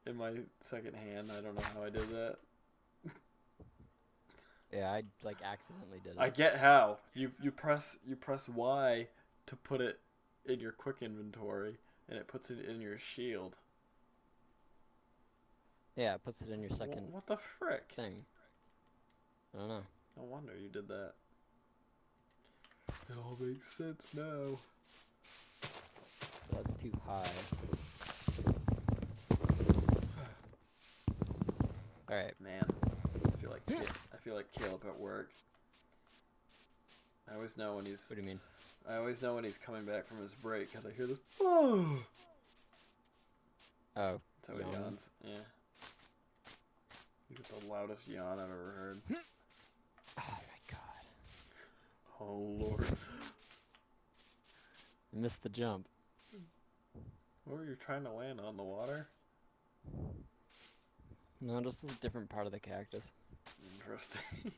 in my second hand. I don't know how I did that. Yeah, I like accidentally did it. I get how. You press Y to put it in your quick inventory, and it puts it in your shield. Yeah, it puts it in your second. What the frick? Thing. I don't know. No wonder you did that. It all makes sense now. That's too high. All right, man. I feel like Caleb at work. I always know when he's. What do you mean? I always know when he's coming back from his break because I hear this. Oh. Oh. That's how he yawns. Yeah. He's the loudest yawn I've ever heard. Oh my god. Oh lord. I missed the jump. What were you trying to land on, the water? No, just a different part of the cactus. Interesting.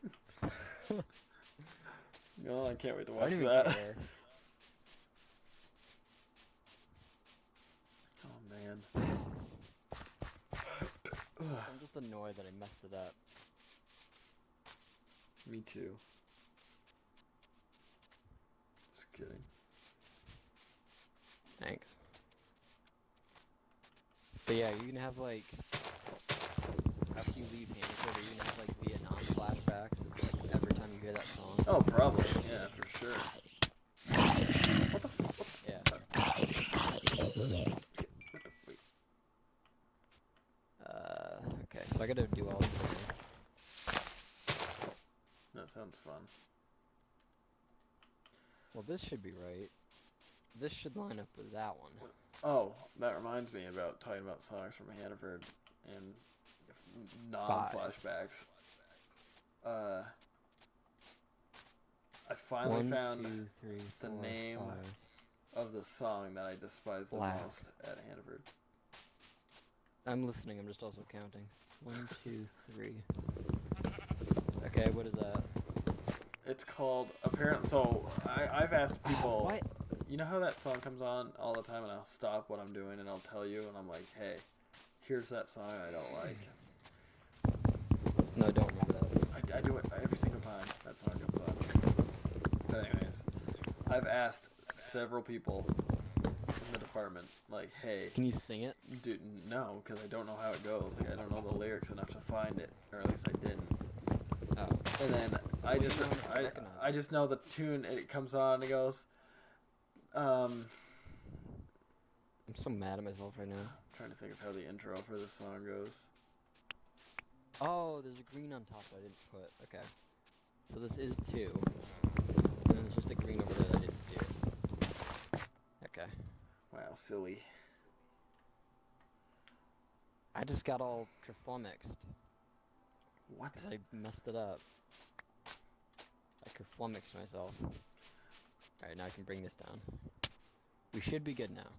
No, I can't wait to watch that. Oh man. I'm just annoyed that I messed it up. Me too. Just kidding. Thanks. But yeah, you can have like, after you leave Hanford, you can have like Vietnam flashbacks of, like, every time you hear that song. Oh, probably. Yeah, for sure. What the f- Yeah. Wait. Okay, so I gotta do all this again. That sounds fun. Well, this should be right. This should line up with that one. Oh, that reminds me about talking about songs from Hannaford and non-flashbacks. I finally found the name of the song that I despise the most at Hannaford. I'm listening, I'm just also counting. 1, 2, 3. Okay, what is that? It's called, apparently, so I've asked people, What? you know how that song comes on all the time and I'll stop what I'm doing and I'll tell you and I'm like, hey, here's that song I don't like. No, I don't remember that. I do it every single time that song comes on. But anyways, I've asked several people in the department, like, hey. Can you sing it? Dude, no, because I don't know how it goes. Like, I don't know the lyrics enough to find it, or at least I didn't. Oh. And then I just know the tune. It comes on and it goes. I'm so mad at myself right now. trying to think of how the intro for this song goes. Oh, there's a green on top that I didn't put. Okay. So this is 2. And then there's just a green over there that I didn't do. Okay. Wow, silly. I just got all kerflummoxed. What? I messed it up. I kerflummoxed myself. Alright, now I can bring this down. We should be good now.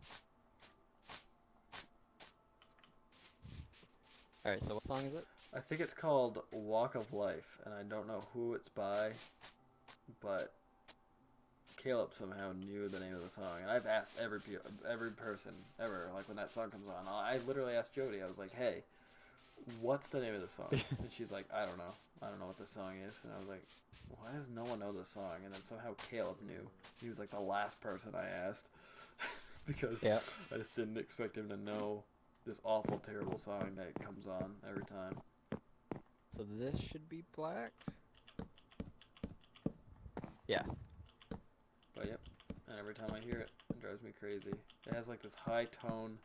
Alright, so what song is it? I think it's called Walk of Life, and I don't know who it's by, but Caleb somehow knew the name of the song, and I've asked every person ever, like when that song comes on, I literally asked Jody, I was like, hey, what's the name of the song? And she's like, I don't know what this song is, and I was like, why does no one know this song? And then somehow Caleb knew. He was like the last person I asked, because I just didn't expect him to know this awful, terrible song that comes on every time. So this should be black? Yeah. But yep, and every time I hear it, it drives me crazy. It has like this high tone,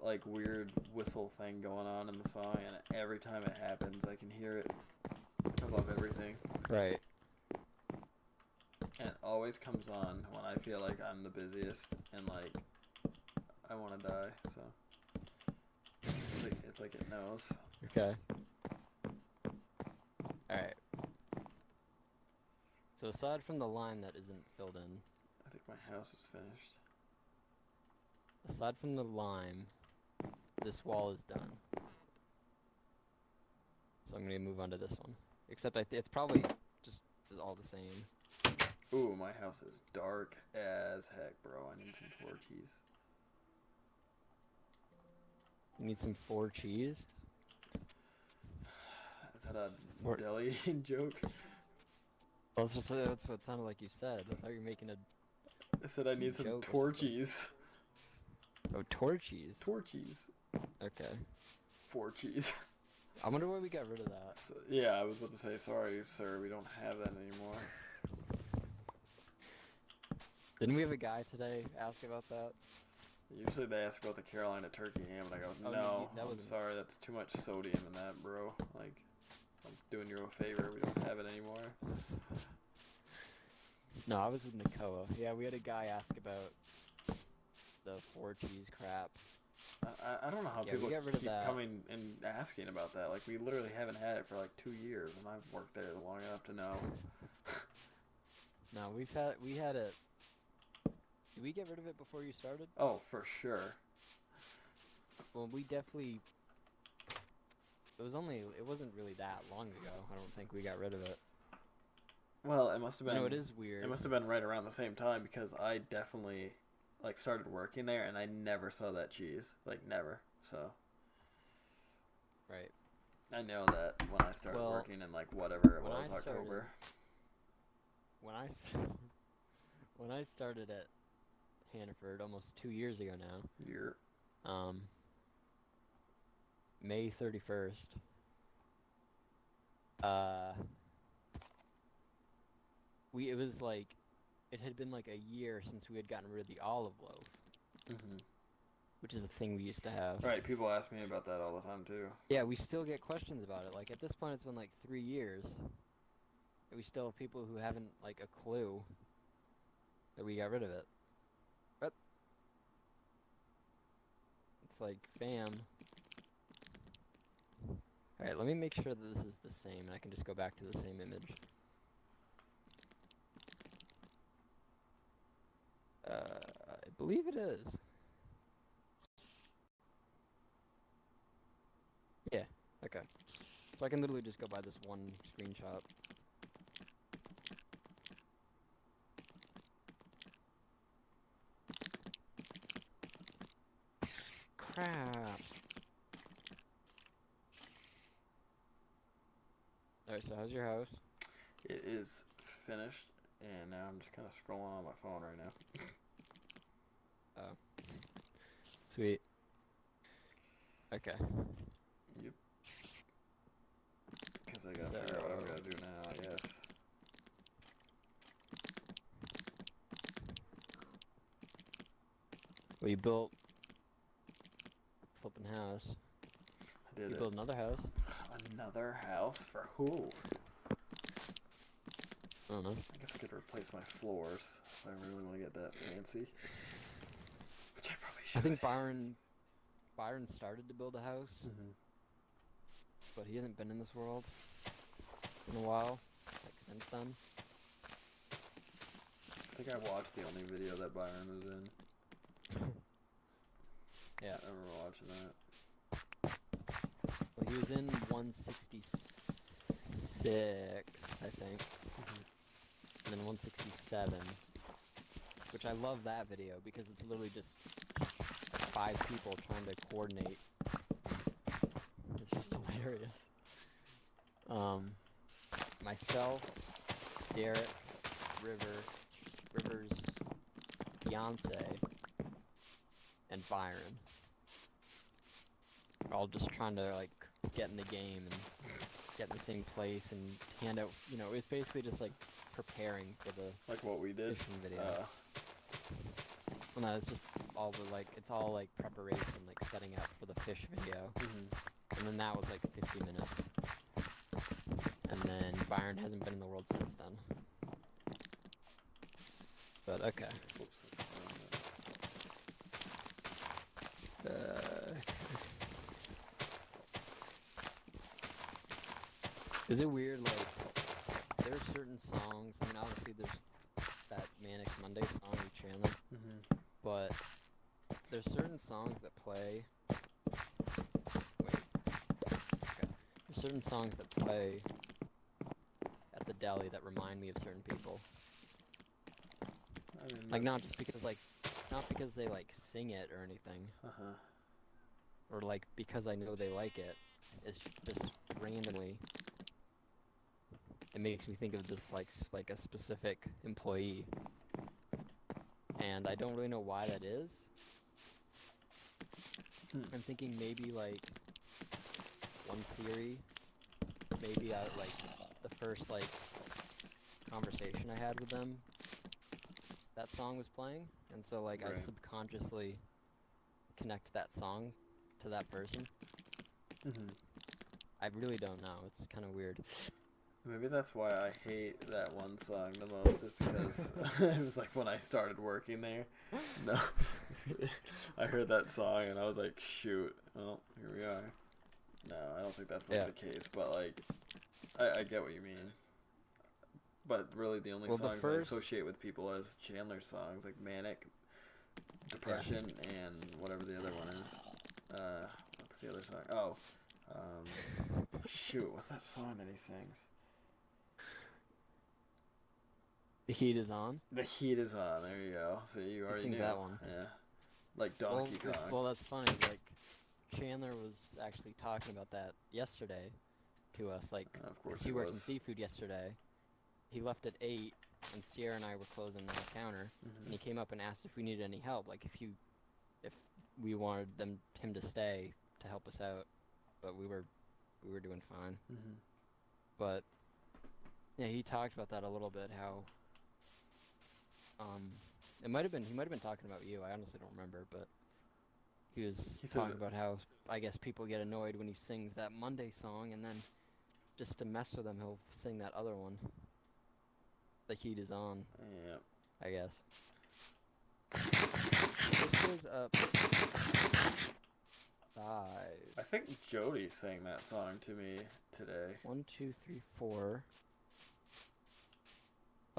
like weird whistle thing going on in the song, and every time it happens, I can hear it above everything. Right. And it always comes on when I feel like I'm the busiest and like I want to die. So it's like it knows. Okay. Alright. So aside from the line that isn't filled in, I think my house is finished. aside from the lime, this wall is done. So I'm gonna move on to this one. Except it's probably just all the same. Ooh, my house is dark as heck, bro. I need some torchies. You need some 4 cheese? Is that a deli joke? Well, that's what it sounded like you said. I thought you were making a... I said I need some torchies. Oh, torchies? Torchies. Okay. 4 cheese. I wonder why we got rid of that. So, yeah, I was about to say, sorry, sir, we don't have that anymore. Didn't we have a guy today ask about that? Usually they ask about the Carolina turkey ham, and I go, no, I'm sorry, that's too much sodium in that, bro. Like, I'm doing you a favor, we don't have it anymore. No, I was with Nakoa. Yeah, we had a guy ask about the 4 cheese crap. I don't know how people keep coming and asking about that. Like, we literally haven't had it for like 2 years, and I've worked there long enough to know. No, we had it. Did we get rid of it before you started? Oh, for sure. Well, we definitely... It wasn't really that long ago. I don't think we got rid of it. Well, it must have been... No, it is weird. It must have been right around the same time, because I definitely, like, started working there, and I never saw that cheese. Like, never. So... Right. I know that when I started working in, like, whatever it was, October. When I started at Hannaford almost 2 years ago now. May 31st. It was like, it had been like a year since we had gotten rid of the olive loaf. Mm-hmm. Which is a thing we used to have. Right, people ask me about that all the time too. Yeah, we still get questions about it. Like, at this point it's been like 3 years. And we still have people who haven't, like, a clue that we got rid of it. But it's like, fam. Alright, let me make sure that this is the same, and I can just go back to the same image. I believe it is. Yeah, okay. So I can literally just go by this one screenshot. Crap. Alright, so how's your house? It is finished, and now I'm just kind of scrolling on my phone right now. Oh. Sweet. Okay. Yep. Because I gotta figure out what I'm gonna do now, I guess. Well, you built a flipping house. I did. You built another house. Another house? For who? I don't know. I guess I could replace my floors if I really want to get that fancy. Which I probably should. I think Byron started to build a house, but he hasn't been in this world in a while, like since then. I think I watched the only video that Byron was in. Yeah. I remember watching that. Well, he was in 166, I think, and then 167, which I love that video because it's literally just 5 people trying to coordinate. It's just hilarious. Myself, Derek, River's fiance, and Byron. We're all just trying to, like, get in the game and get in the same place and hand out, you know, it's basically just, like, preparing for the like what we did fishing video. Well, no, it's just all the, like, it's all, like, preparation, like, setting up for the fish video. And then that was, like, 50 minutes. And then Byron hasn't been in the world since then. But, okay. Is it weird, like, there are certain songs, I mean, obviously there's that Manic Monday song on your channel, but there's certain songs that play, there's certain songs that play at the deli that remind me of certain people. Like, not just because, like, not because they, like, sing it or anything. or like because I know they like it, it's just randomly. It makes me think of this like a specific employee, and I don't really know why that is. I'm thinking maybe like one theory, maybe like the first like conversation I had with them, that song was playing, and so like I subconsciously connect that song to that person. I really don't know. It's kind of weird. Maybe that's why I hate that one song the most, is because it was like when I started working there. No, I heard that song and I was like, shoot, well, here we are. No, I don't think that's not the case, but like, I get what you mean. But really, the only songs I associate with people as Chandler's songs, like Manic, Depression, and whatever the other one is. What's the other song? Oh, shoot, what's that song that he sings? The Heat Is On? The Heat Is On, there you go. So you already knew. that one. Yeah. Like Donkey Kong. Well, that's funny. Like, Chandler was actually talking about that yesterday to us. Like, of course he worked in seafood yesterday. He left at 8, and Sierra and I were closing the counter, and he came up and asked if we needed any help, like if we wanted him to stay to help us out, but we were doing fine. But yeah, he talked about that a little bit. How he might have been talking about you. I honestly don't remember, but he was talking about how I guess people get annoyed when he sings that Monday song, and then just to mess with him, he'll sing that other one. The Heat Is On. Yep. I guess. This goes up 5. I think Jody sang that song to me today. 1, 2, 3, 4,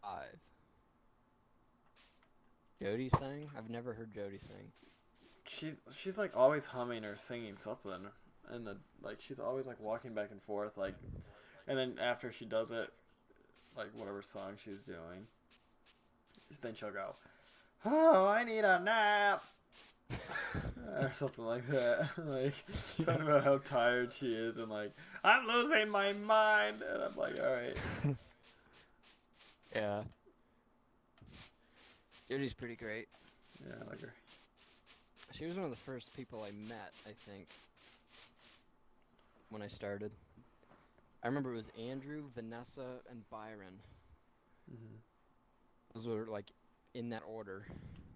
5. Jody sang? I've never heard Jody sing. She's like always humming or singing something, and she's always like walking back and forth, like, and then after she does it, like whatever song she's doing, then she'll go, "Oh, I need a nap," or something like that. Like talking about how tired she is, and like, "I'm losing my mind," and I'm like, all right. Yeah. Jody's pretty great. Yeah, I like her. She was one of the first people I met, I think, when I started. I remember it was Andrew, Vanessa, and Byron. Those were, like, in that order.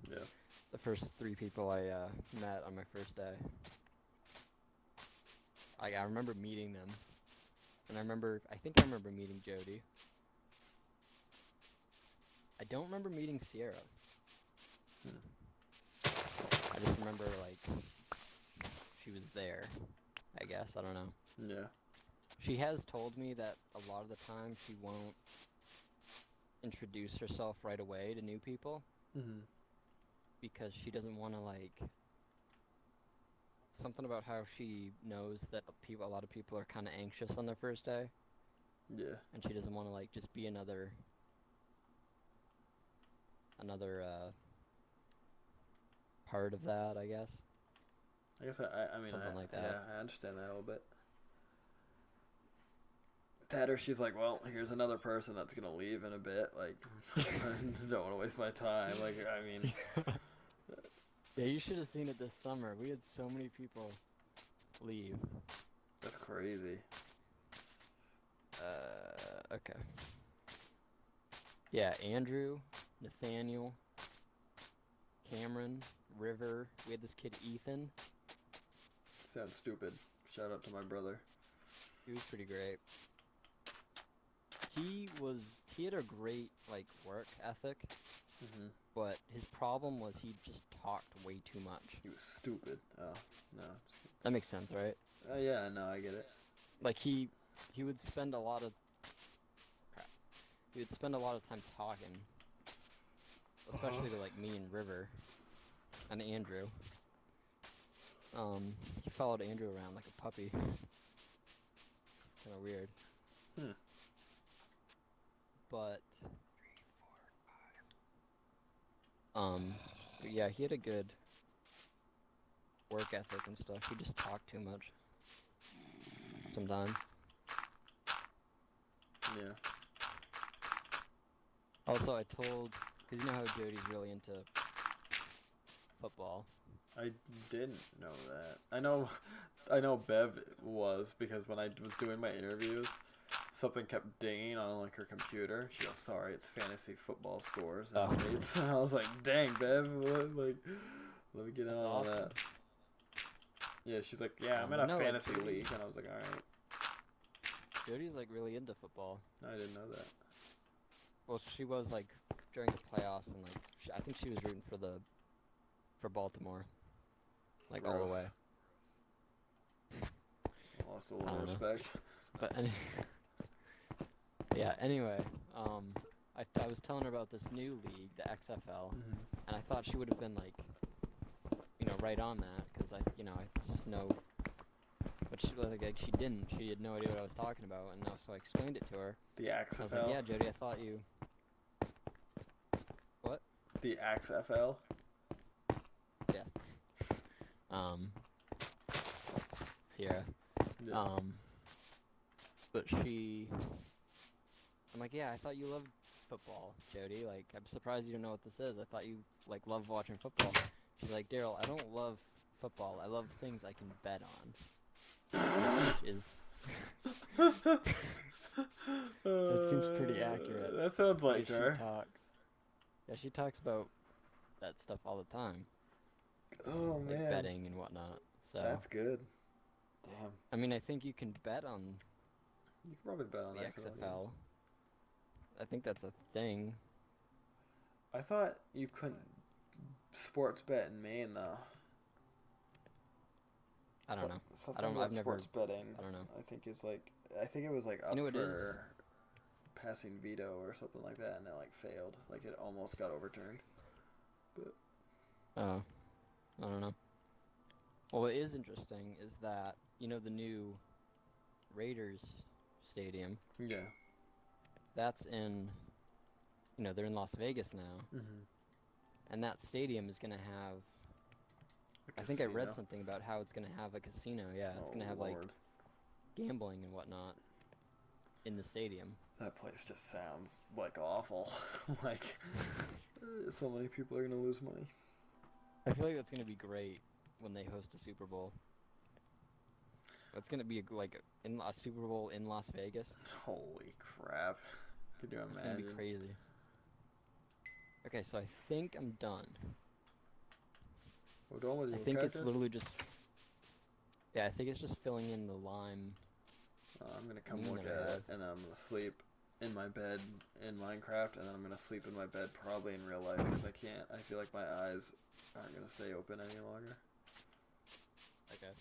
Yeah. The first 3 people I met on my first day. I remember meeting them. And I think I remember meeting Jody. I don't remember meeting Sierra. I just remember, like, she was there, I guess. I don't know. Yeah. She has told me that a lot of the time she won't introduce herself right away to new people. Because she doesn't want to, like... Something about how she knows that a lot of people are kind of anxious on their first day. Yeah. And she doesn't want to, like, just be another part of that, I guess. I guess I mean, something like that. Yeah, I understand that a little bit. That, or she's like, well, here's another person that's gonna leave in a bit. Like, I don't want to waste my time. Like, I mean, yeah, you should have seen it this summer. We had so many people leave. That's crazy. Okay. Yeah, Andrew, Nathaniel, Cameron, River. We had this kid, Ethan. Sounds stupid. Shout out to my brother. He was pretty great. He had a great, like, work ethic, but his problem was he just talked way too much. He was stupid. Oh, no. That makes sense, right? Yeah, no, I get it. Like, he would spend a lot of time talking, especially to, like, me and River and Andrew. He followed Andrew around like a puppy. Kind of weird. But yeah, he had a good work ethic and stuff. She just talked too much. Sometimes. Yeah. Also, I told, because you know how Jody's really into football. I didn't know that. I know Bev was, because when I was doing my interviews, something kept dinging on like her computer. She goes, "Sorry, it's fantasy football scores and rates." And I was like, "Dang, Bev, like, let me get in on all that." Yeah, she's like, "Yeah, I'm in a fantasy league," and I was like, "All right." Jody's like really into football. I didn't know that. Well, she was like during the playoffs, and like I think she was rooting for Baltimore, like Gross. all the way. Lost a little respect. But yeah. Anyway, I was telling her about this new league, the XFL, and I thought she would have been like, right on that, because I just know. But she was like she didn't. She had no idea what I was talking about, and so I explained it to her. The XFL. I was like, "Yeah, Jody, I thought you." What? The XFL. Yeah. Sierra. Yeah. But I'm like, "Yeah, I thought you loved football, Jody. Like, I'm surprised you don't know what this is. I thought you like love watching football." She's like, "Daryl, I don't love football. I love things I can bet on." Which is that seems pretty accurate. That sounds like her. She talks about that stuff all the time. Oh like man, betting and whatnot. So that's good. Damn. I mean, I think you can bet on. You can probably bet on the XFL. I think that's a thing. I thought you couldn't sports bet in Maine though. I don't know. I've never sports betting. I don't know. I think it was like up for passing veto or something like that, and it like failed. Like it almost got overturned. But I don't know. Well, what is interesting is that the new Raiders stadium. Yeah. That's in. They're in Las Vegas now. And that stadium is gonna have. I think I read something about how it's going to have a casino. Yeah, it's going to have like gambling and whatnot in the stadium. That place just sounds like awful. Like so many people are going to lose money. I feel like that's going to be great when they host a Super Bowl. It's going to be like a Super Bowl in Las Vegas. Holy crap. Could you imagine? It's going to be crazy. Okay, so I think I'm done. I think it's literally just. Yeah, I think it's just filling in the lime. I'm gonna come look at it, and then I'm gonna sleep in my bed in Minecraft, and then I'm gonna sleep in my bed probably in real life because I feel like my eyes aren't gonna stay open any longer. Okay.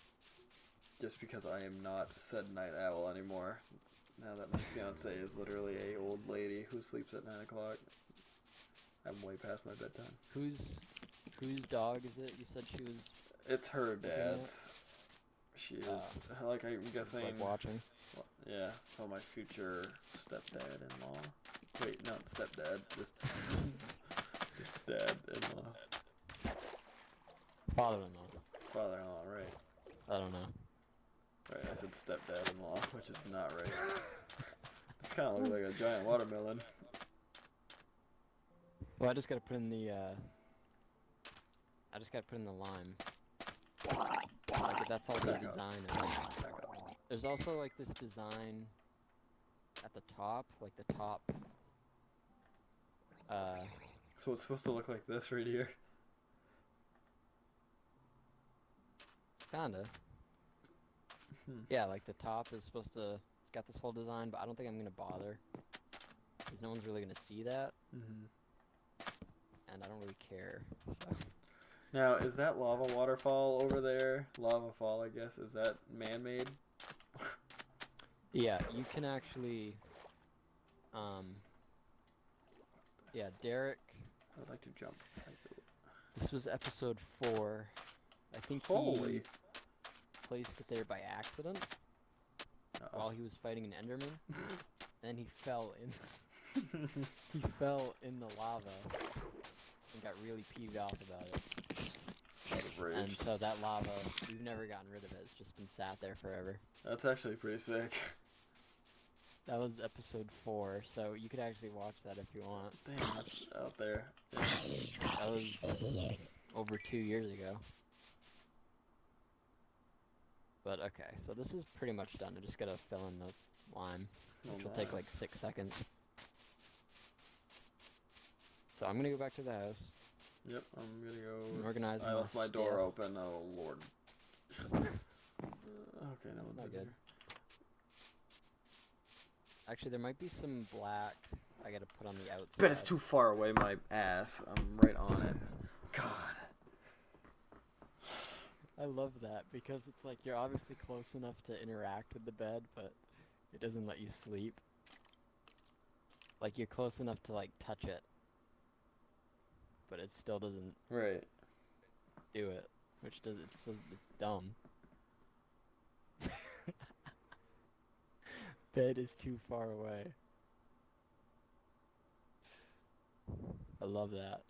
Just because I am not said night owl anymore. Now that my fiance is literally a old lady who sleeps at 9 o'clock. I'm way past my bedtime. Whose dog is it? You said she was. It's her dad's. She is like I'm guessing. Like watching. Yeah. So my future stepdad-in-law. Wait, not stepdad. Just dad-in-law. Father-in-law. Father-in-law, right? I don't know. Right, I said stepdad-in-law, which is not right. It's kind of looks like a giant watermelon. Well, I just gotta put in the. lime. Like, that's all the design. There's also like this design at the top, like the top. So it's supposed to look like this right here. Kinda. Yeah, like the top is supposed to. It's got this whole design, but I don't think I'm gonna bother, because no one's really gonna see that. And I don't really care. So. Now, is that lava waterfall over there? Lava fall, I guess. Is that man-made? Yeah, you can actually. Yeah, Derek. I would like to jump. This was episode 4. I think he placed it there by accident while he was fighting an Enderman, and then he fell in. He fell in the lava and got really peeved off about it. And so that lava, we've never gotten rid of it. It's just been sat there forever. That's actually pretty sick. That was episode 4, so you could actually watch that if you want. Damn, that's out there. Yeah. That was over 2 years ago. But okay, so this is pretty much done. I just gotta fill in the lime, which will take like 6 seconds. So I'm gonna go back to the house. Yep, I'm gonna go. And organize. I left my door open. Oh lord. Okay, no one's in here. Actually, there might be some black I gotta put on the outside. But it's too far away, my ass. I'm right on it. God. I love that because it's like you're obviously close enough to interact with the bed, but it doesn't let you sleep. Like you're close enough to like touch it, but it still doesn't do it, which does it's dumb. Bed is too far away. I love that.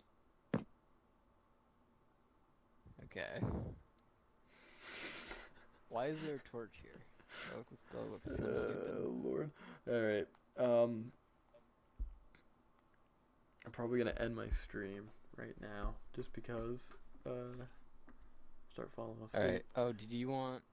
Okay. Why is there a torch here? That looks so stupid. Oh lord. Alright. I'm probably gonna end my stream right now just because start falling asleep. Alright. Oh, did you want